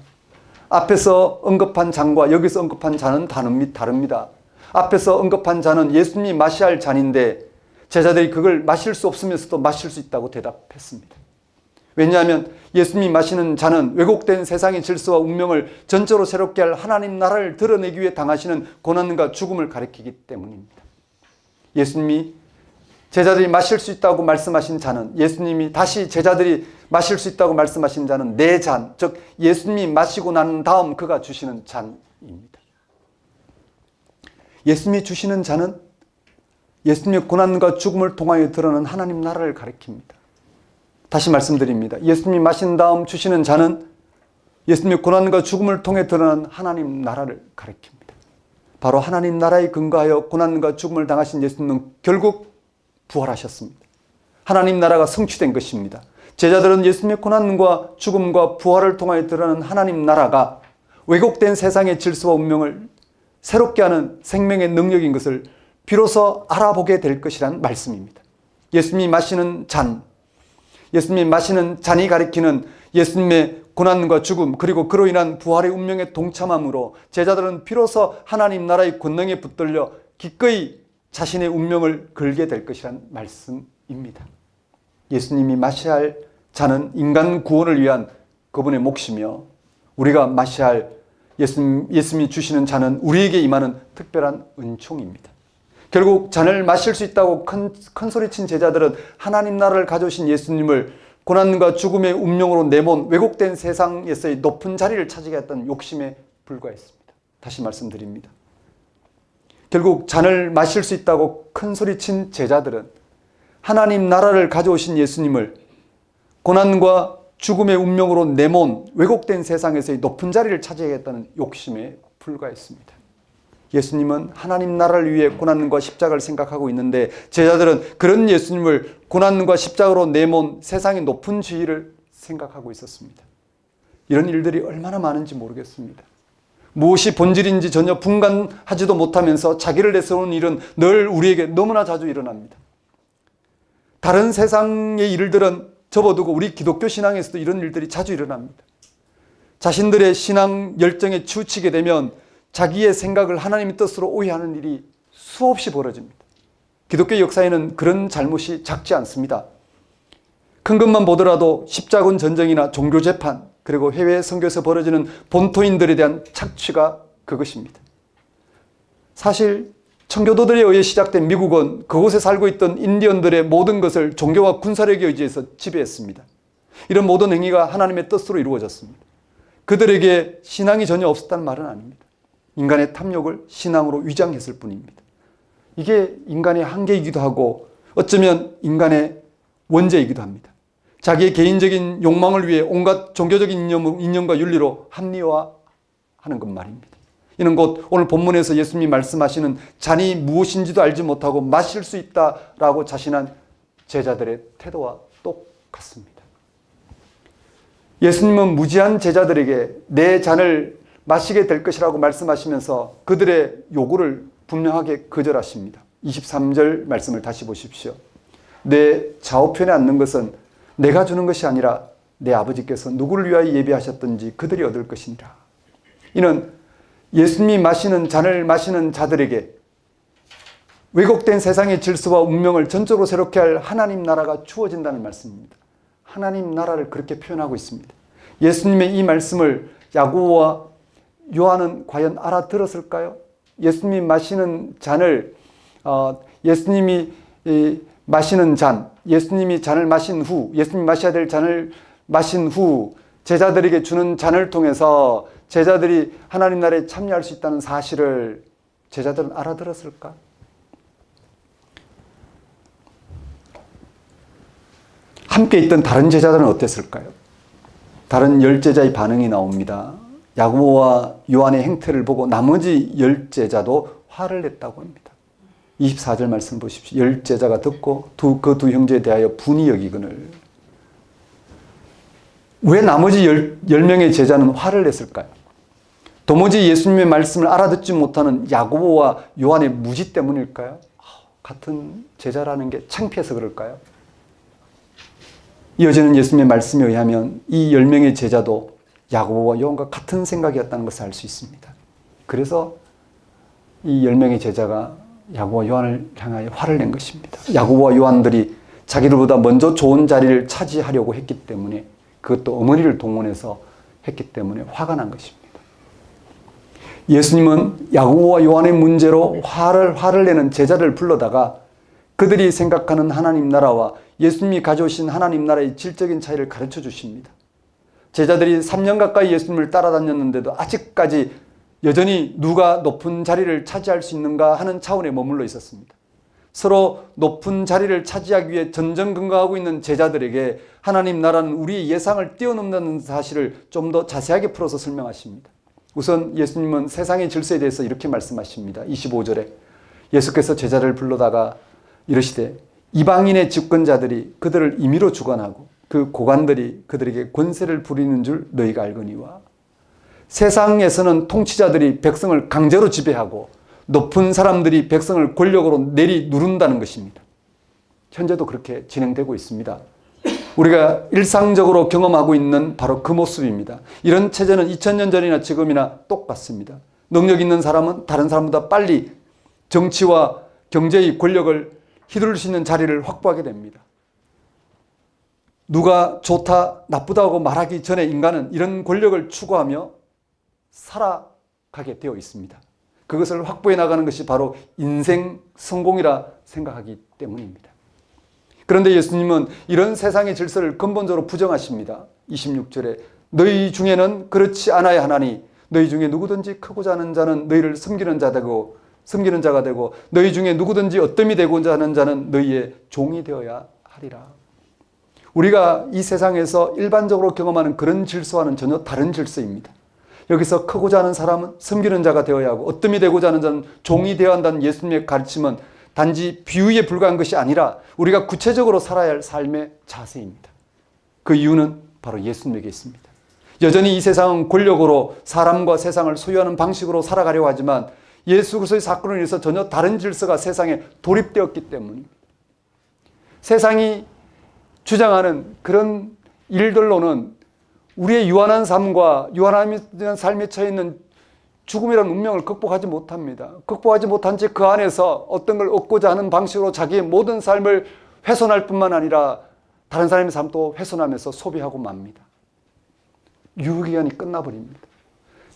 앞에서 언급한 잔과 여기서 언급한 잔은 다릅니다. 앞에서 언급한 잔은 예수님이 마셔야 할 잔인데 제자들이 그걸 마실 수 없으면서도 마실 수 있다고 대답했습니다. 왜냐하면 예수님이 마시는 잔은 왜곡된 세상의 질서와 운명을 전적으로 새롭게 할 하나님 나라를 드러내기 위해 당하시는 고난과 죽음을 가리키기 때문입니다. 예수님이 제자들이 마실 수 있다고 말씀하신 잔은, 예수님이 다시 제자들이 마실 수 있다고 말씀하신 잔은 내 잔, 즉 예수님이 마시고 난 다음 그가 주시는 잔입니다. 예수님이 주시는 잔은 예수님의 고난과 죽음을 통하여 드러나는 하나님 나라를 가리킵니다. 다시 말씀드립니다. 예수님이 마신 다음 주시는 잔은 예수님의 고난과 죽음을 통해 드러난 하나님 나라를 가리킵니다. 바로 하나님 나라에 근거하여 고난과 죽음을 당하신 예수님은 결국 부활하셨습니다. 하나님 나라가 성취된 것입니다. 제자들은 예수님의 고난과 죽음과 부활을 통하여 드러나는 하나님 나라가 왜곡된 세상의 질서와 운명을 새롭게 하는 생명의 능력인 것을 비로소 알아보게 될 것이란 말씀입니다. 예수님이 마시는 잔, 예수님이 마시는 잔이 가리키는 예수님의 고난과 죽음 그리고 그로 인한 부활의 운명에 동참함으로 제자들은 비로소 하나님 나라의 권능에 붙들려 기꺼이 자신의 운명을 걸게 될 것이란 말씀입니다. 예수님이 마셔야 할 잔은 인간 구원을 위한 그분의 몫이며 우리가 마셔야 할 예수님이 주시는 잔은 우리에게 임하는 특별한 은총입니다. 결국 잔을 마실 수 있다고 큰 소리친 제자들은 하나님 나라를 가져오신 예수님을 고난과 죽음의 운명으로 내몬 왜곡된 세상에서의 높은 자리를 차지하게 했던 욕심에 불과했습니다. 다시 말씀드립니다. 결국 잔을 마실 수 있다고 큰 소리친 제자들은 하나님 나라를 가져오신 예수님을 고난과 죽음의 운명으로 내몬 왜곡된 세상에서의 높은 자리를 차지하겠다는 욕심에 불과했습니다. 예수님은 하나님 나라를 위해 고난과 십자가를 생각하고 있는데 제자들은 그런 예수님을 고난과 십자가로 내몬 세상의 높은 지위를 생각하고 있었습니다. 이런 일들이 얼마나 많은지 모르겠습니다. 무엇이 본질인지 전혀 분간하지도 못하면서 자기를 내세우는 일은 늘 우리에게 너무나 자주 일어납니다. 다른 세상의 일들은 접어두고 우리 기독교 신앙에서도 이런 일들이 자주 일어납니다. 자신들의 신앙 열정에 치우치게 되면 자기의 생각을 하나님의 뜻으로 오해하는 일이 수없이 벌어집니다. 기독교 역사에는 그런 잘못이 작지 않습니다. 큰 것만 보더라도 십자군 전쟁이나 종교 재판 그리고 해외 선교에서 벌어지는 본토인들에 대한 착취가 그것입니다. 사실 청교도들에 의해 시작된 미국은 그곳에 살고 있던 인디언들의 모든 것을 종교와 군사력에 의지해서 지배했습니다. 이런 모든 행위가 하나님의 뜻으로 이루어졌습니다. 그들에게 신앙이 전혀 없었다는 말은 아닙니다. 인간의 탐욕을 신앙으로 위장했을 뿐입니다. 이게 인간의 한계이기도 하고 어쩌면 인간의 원죄이기도 합니다. 자기의 개인적인 욕망을 위해 온갖 종교적인 이념과 윤리로 합리화하는 것 말입니다. 이는 곧 오늘 본문에서 예수님이 말씀하시는 잔이 무엇인지도 알지 못하고 마실 수 있다라고 자신한 제자들의 태도와 똑같습니다. 예수님은 무지한 제자들에게 내 잔을 마시게 될 것이라고 말씀하시면서 그들의 요구를 분명하게 거절하십니다. 23절 말씀을 다시 보십시오. 내 좌우편에 앉는 것은 내가 주는 것이 아니라 내 아버지께서 누구를 위하여 예비하셨든지 그들이 얻을 것이니라. 이는 예수님이 마시는 잔을 마시는 자들에게 왜곡된 세상의 질서와 운명을 전적으로 새롭게 할 하나님 나라가 주어진다는 말씀입니다. 하나님 나라를 그렇게 표현하고 있습니다. 예수님의 이 말씀을 야고보와 요한은 과연 알아들었을까요? 예수님이 마시는 잔을 예수님이 마시는 잔, 예수님이 잔을 마신 후, 예수님이 마셔야 될 잔을 마신 후 제자들에게 주는 잔을 통해서 제자들이 하나님 나라에 참여할 수 있다는 사실을 제자들은 알아들었을까? 함께 있던 다른 제자들은 어땠을까요? 다른 10제자의 반응이 나옵니다. 야고보와 요한의 행태를 보고 나머지 10제자도 화를 냈다고 합니다. 24절 말씀 보십시오. 10제자가 듣고 그 두 형제에 대하여 분이 여기거늘. 왜 나머지 10명의 제자는 화를 냈을까요? 도무지 예수님의 말씀을 알아듣지 못하는 야고보와 요한의 무지 때문일까요? 같은 제자라는 게 창피해서 그럴까요? 이어지는 예수님의 말씀에 의하면 이 10명의 제자도 야고보와 요한과 같은 생각이었다는 것을 알 수 있습니다. 그래서 이 10명의 제자가 야고보와 요한을 향하여 화를 낸 것입니다. 야고보와 요한들이 자기들보다 먼저 좋은 자리를 차지하려고 했기 때문에, 그것도 어머니를 동원해서 했기 때문에 화가 난 것입니다. 예수님은 야고보와 요한의 문제로 화를 내는 제자를 불러다가 그들이 생각하는 하나님 나라와 예수님이 가져오신 하나님 나라의 질적인 차이를 가르쳐 주십니다. 제자들이 3년 가까이 예수님을 따라다녔는데도 아직까지 여전히 누가 높은 자리를 차지할 수 있는가 하는 차원에 머물러 있었습니다. 서로 높은 자리를 차지하기 위해 전전긍긍하고 있는 제자들에게 하나님 나라는 우리의 예상을 뛰어넘는 사실을 좀 더 자세하게 풀어서 설명하십니다. 우선 예수님은 세상의 질서에 대해서 이렇게 말씀하십니다. 25절에 예수께서 제자를 불러다가 이르시되 이방인의 집권자들이 그들을 임의로 주관하고 그 고관들이 그들에게 권세를 부리는 줄 너희가 알거니와 세상에서는 통치자들이 백성을 강제로 지배하고 높은 사람들이 백성을 권력으로 내리 누른다는 것입니다. 현재도 그렇게 진행되고 있습니다. 우리가 일상적으로 경험하고 있는 바로 그 모습입니다. 이런 체제는 2000년 전이나 지금이나 똑같습니다. 능력 있는 사람은 다른 사람보다 빨리 정치와 경제의 권력을 휘두를 수 있는 자리를 확보하게 됩니다. 누가 좋다, 나쁘다고 말하기 전에 인간은 이런 권력을 추구하며 살아가게 되어 있습니다. 그것을 확보해 나가는 것이 바로 인생 성공이라 생각하기 때문입니다. 그런데 예수님은 이런 세상의 질서를 근본적으로 부정하십니다. 26절에 너희 중에는 그렇지 않아야 하나니 너희 중에 누구든지 크고자 하는 자는 너희를 섬기는 자가 되고 너희 중에 누구든지 어뜸이 되고자 하는 자는 너희의 종이 되어야 하리라. 우리가 이 세상에서 일반적으로 경험하는 그런 질서와는 전혀 다른 질서입니다. 여기서 크고자 하는 사람은 섬기는 자가 되어야 하고 어뜸이 되고자 하는 자는 종이 되어야 한다는 예수님의 가르침은 단지 비유에 불과한 것이 아니라 우리가 구체적으로 살아야 할 삶의 자세입니다. 그 이유는 바로 예수님에게 있습니다. 여전히 이 세상은 권력으로 사람과 세상을 소유하는 방식으로 살아가려고 하지만 예수 그리스도의 사건으로 인해서 전혀 다른 질서가 세상에 도입되었기 때문입니다. 세상이 주장하는 그런 일들로는 우리의 유한한 삶과 유한한 삶에 처해 있는 죽음이라는 운명을 극복하지 못합니다. 극복하지 못한 채 그 안에서 어떤 걸 얻고자 하는 방식으로 자기의 모든 삶을 훼손할 뿐만 아니라 다른 사람의 삶도 훼손하면서 소비하고 맙니다. 유효기간이 끝나버립니다.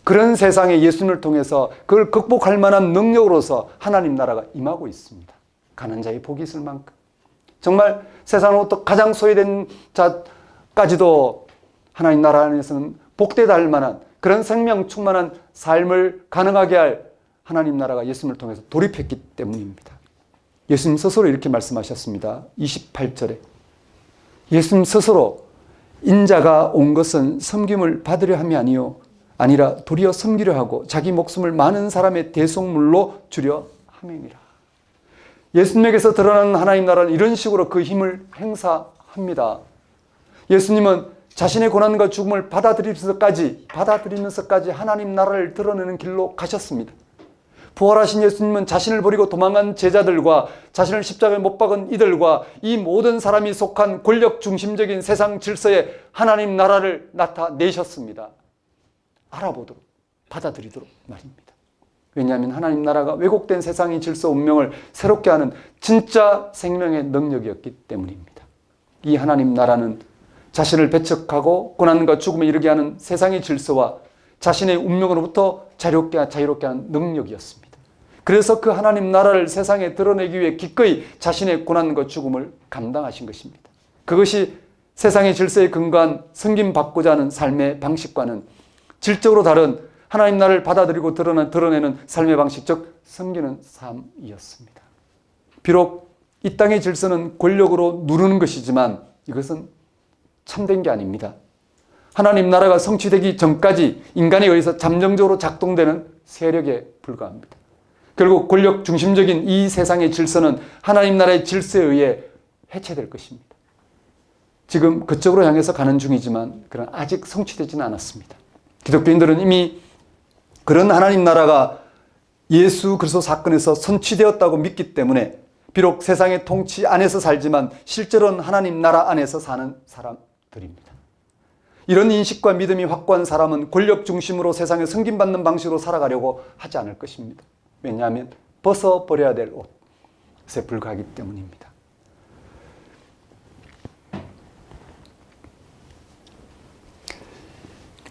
그런 세상에 예수님을 통해서 그걸 극복할 만한 능력으로서 하나님 나라가 임하고 있습니다. 가난 자의 복이 있을 만큼. 정말 세상으로부터 가장 소외된 자까지도 하나님 나라 안에서는 복되다 할 만한 그런 생명 충만한 삶을 가능하게 할 하나님 나라가 예수님을 통해서 돌입했기 때문입니다. 예수님 스스로 이렇게 말씀하셨습니다. 28절에 예수님 스스로 인자가 온 것은 섬김을 받으려 함이 아니라 도리어 섬기려 하고 자기 목숨을 많은 사람의 대속물로 주려 함이니라. 예수님에게서 드러나는 하나님 나라는 이런 식으로 그 힘을 행사합니다. 예수님은 자신의 고난과 죽음을 받아들이면서까지 하나님 나라를 드러내는 길로 가셨습니다. 부활하신 예수님은 자신을 버리고 도망간 제자들과 자신을 십자가에 못 박은 이들과 이 모든 사람이 속한 권력 중심적인 세상 질서에 하나님 나라를 나타내셨습니다. 알아보도록, 받아들이도록 말입니다. 왜냐하면 하나님 나라가 왜곡된 세상의 질서 운명을 새롭게 하는 진짜 생명의 능력이었기 때문입니다. 이 하나님 나라는 자신을 배척하고 고난과 죽음에 이르게 하는 세상의 질서와 자신의 운명으로부터 자유롭게 하는 능력이었습니다. 그래서 그 하나님 나라를 세상에 드러내기 위해 기꺼이 자신의 고난과 죽음을 감당하신 것입니다. 그것이 세상의 질서에 근거한 섬김받고자 하는 삶의 방식과는 질적으로 다른 하나님 나라를 받아들이고 드러내는 삶의 방식, 즉 섬기는 삶이었습니다. 비록 이 땅의 질서는 권력으로 누르는 것이지만 이것은 참된 게 아닙니다. 하나님 나라가 성취되기 전까지 인간에 의해서 잠정적으로 작동되는 세력에 불과합니다. 결국 권력 중심적인 이 세상의 질서는 하나님 나라의 질서에 의해 해체될 것입니다. 지금 그쪽으로 향해서 가는 중이지만 그런 아직 성취되지는 않았습니다. 기독교인들은 이미 그런 하나님 나라가 예수 그리스도 사건에서 성취되었다고 믿기 때문에 비록 세상의 통치 안에서 살지만 실제로는 하나님 나라 안에서 사는 사람들입니다. 이런 인식과 믿음이 확고한 사람은 권력 중심으로 세상에 섬김받는 방식으로 살아가려고 하지 않을 것입니다. 왜냐하면 벗어버려야 될 옷에 불과하기 때문입니다.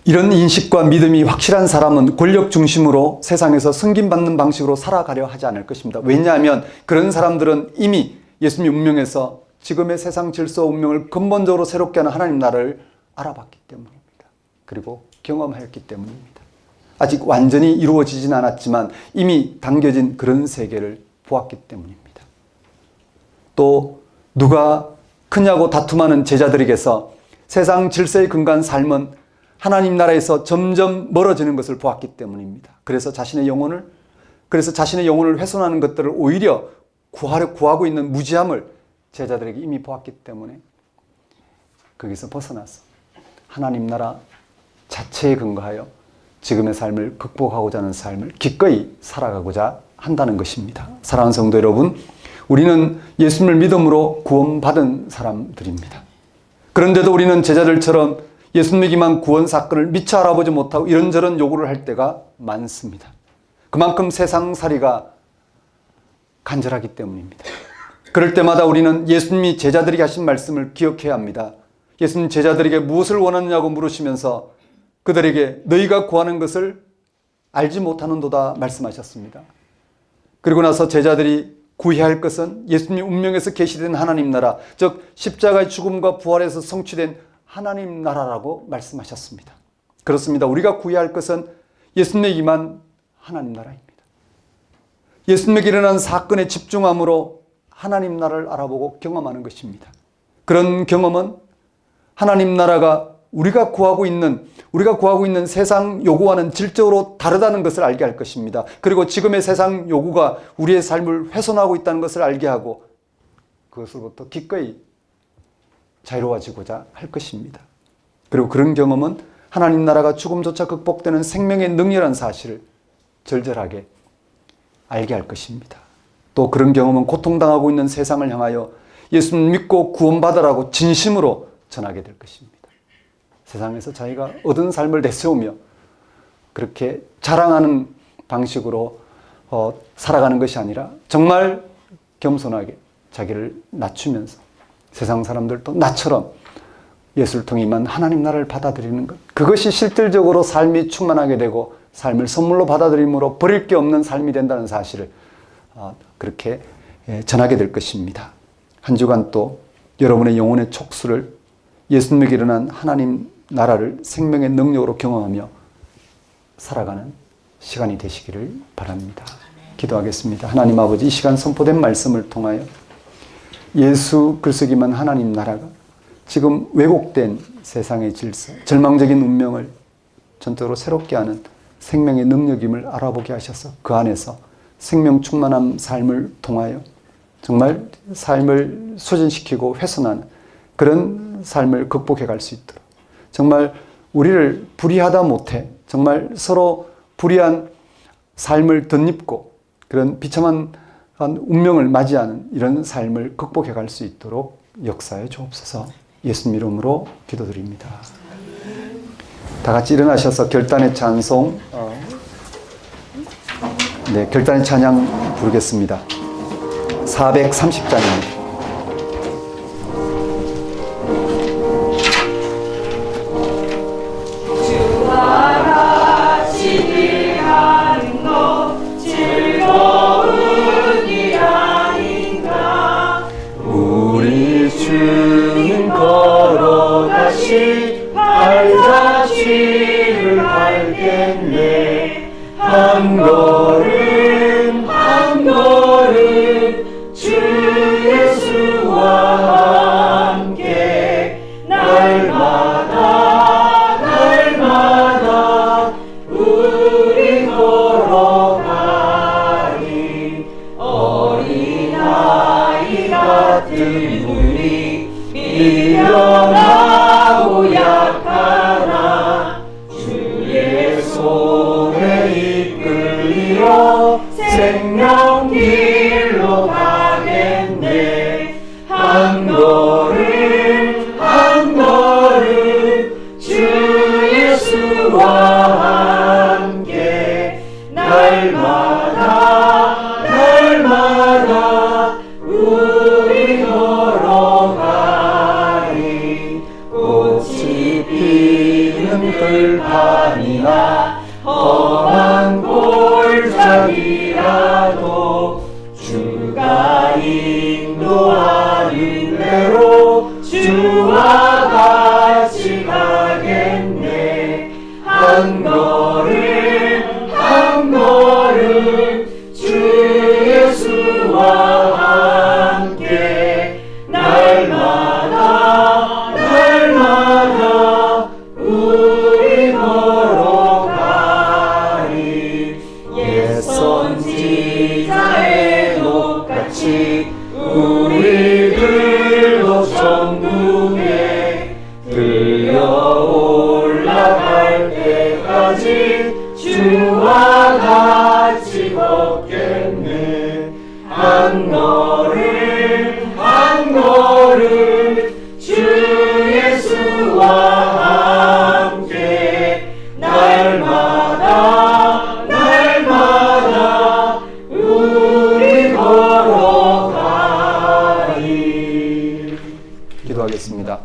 이런 인식과 믿음이 확실한 사람은 권력 중심으로 세상에서 승김받는 방식으로 살아가려 하지 않을 것입니다. 왜냐하면 그런 사람들은 이미 예수님 운명에서 지금의 세상 질서 운명을 근본적으로 새롭게 하는 하나님 나라를 알아봤기 때문입니다. 그리고 경험하였기 때문입니다. 아직 완전히 이루어지진 않았지만 이미 당겨진 그런 세계를 보았기 때문입니다. 또 누가 크냐고 다툼하는 제자들에게서 세상 질서에 근거한 삶은 하나님 나라에서 점점 멀어지는 것을 보았기 때문입니다. 그래서 자신의 영혼을 훼손하는 것들을 오히려 구하고 있는 무지함을 제자들에게 이미 보았기 때문에 거기서 벗어나서 하나님 나라 자체에 근거하여 지금의 삶을 극복하고자 하는 삶을 기꺼이 살아가고자 한다는 것입니다. 사랑하는 성도 여러분, 우리는 예수님을 믿음으로 구원받은 사람들입니다. 그런데도 우리는 제자들처럼 예수 믿기만 구원 사건을 미처 알아보지 못하고 이런저런 요구를 할 때가 많습니다. 그만큼 세상살이가 간절하기 때문입니다. 그럴 때마다 우리는 예수님이 제자들에게 하신 말씀을 기억해야 합니다. 예수님 제자들에게 무엇을 원하느냐고 물으시면서 그들에게 너희가 구하는 것을 알지 못하는도다 말씀하셨습니다. 그리고 나서 제자들이 구해야 할 것은 예수님 운명에서 계시된 하나님 나라, 즉 십자가의 죽음과 부활에서 성취된 하나님 나라라고 말씀하셨습니다. 그렇습니다. 우리가 구해야 할 것은 예수님에게 임한 하나님 나라입니다. 예수님에게 일어난 사건에 집중함으로 하나님 나라를 알아보고 경험하는 것입니다. 그런 경험은 하나님 나라가 우리가 구하고 있는 세상 요구와는 질적으로 다르다는 것을 알게 할 것입니다. 그리고 지금의 세상 요구가 우리의 삶을 훼손하고 있다는 것을 알게 하고 그것으로부터 기꺼이 자유로워지고자 할 것입니다. 그리고 그런 경험은 하나님 나라가 죽음조차 극복되는 생명의 능력이라는 사실을 절절하게 알게 할 것입니다. 또 그런 경험은 고통당하고 있는 세상을 향하여 예수님 믿고 구원받으라고 진심으로 전하게 될 것입니다. 세상에서 자기가 얻은 삶을 내세우며 그렇게 자랑하는 방식으로 살아가는 것이 아니라 정말 겸손하게 자기를 낮추면서 세상 사람들도 나처럼 예수를 통해 임한 하나님 나라를 받아들이는 것, 그것이 실질적으로 삶이 충만하게 되고 삶을 선물로 받아들임으로 버릴 게 없는 삶이 된다는 사실을 그렇게 전하게 될 것입니다. 한 주간 또 여러분의 영혼의 촉수를 예수님에게 일어난 하나님 나라를 생명의 능력으로 경험하며 살아가는 시간이 되시기를 바랍니다. 기도하겠습니다. 하나님 아버지, 이 시간 선포된 말씀을 통하여 예수 그리스도기만 하나님 나라가 지금 왜곡된 세상의 질서, 절망적인 운명을 전적으로 새롭게 하는 생명의 능력임을 알아보게 하셔서 그 안에서 생명 충만한 삶을 통하여 정말 삶을 수진시키고 훼손하는 그런 삶을 극복해 갈 수 있도록, 정말 우리를 불의하다 못해 정말 서로 불의한 삶을 덧입고 그런 비참한 운명을 맞이하는 이런 삶을 극복해 갈 수 있도록 역사해 주옵소서. 예수님 이름으로 기도드립니다. 다 같이 일어나셔서 결단의 찬송, 결단의 찬양 부르겠습니다. 430장입니다. 주님 걸어가시 발자취를 밟겠네. 한 걸음 한 걸음 주 예수와 함께 날마다 우리 걸어가리. 어린아이 같은 우리 미련 아니라 험한 골짜기라도 주가 인도하는 대로 주와 같이 가겠네. 한 걸음 한 걸음 주 예수와 함께 날마다 날마다 우리 걸어가리. 옛 선지자의 녹같이 우리들도 천국에 들려 올라갈 때까지 주와 같이 걷겠네. 한 걸음 한 걸음 주 예수와 함께 날마다 날마다 우리 걸어가리. 기도하겠습니다.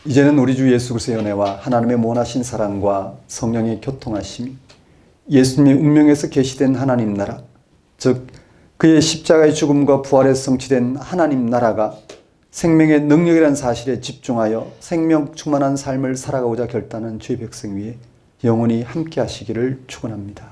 이제는 우리 주 예수 그리스도의 은혜와 하나님의 무한하신 사랑과 성령의 교통하심이 예수님의 운명에서 계시된 하나님 나라, 즉 그의 십자가의 죽음과 부활에 성취된 하나님 나라가 생명의 능력이라는 사실에 집중하여 생명 충만한 삶을 살아가고자 결단한 주의 백성 위에 영원히 함께 하시기를 축원합니다.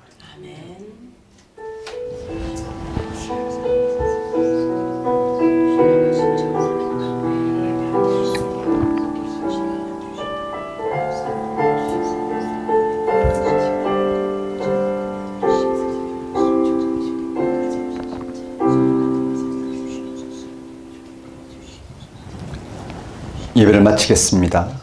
예배를 마치겠습니다.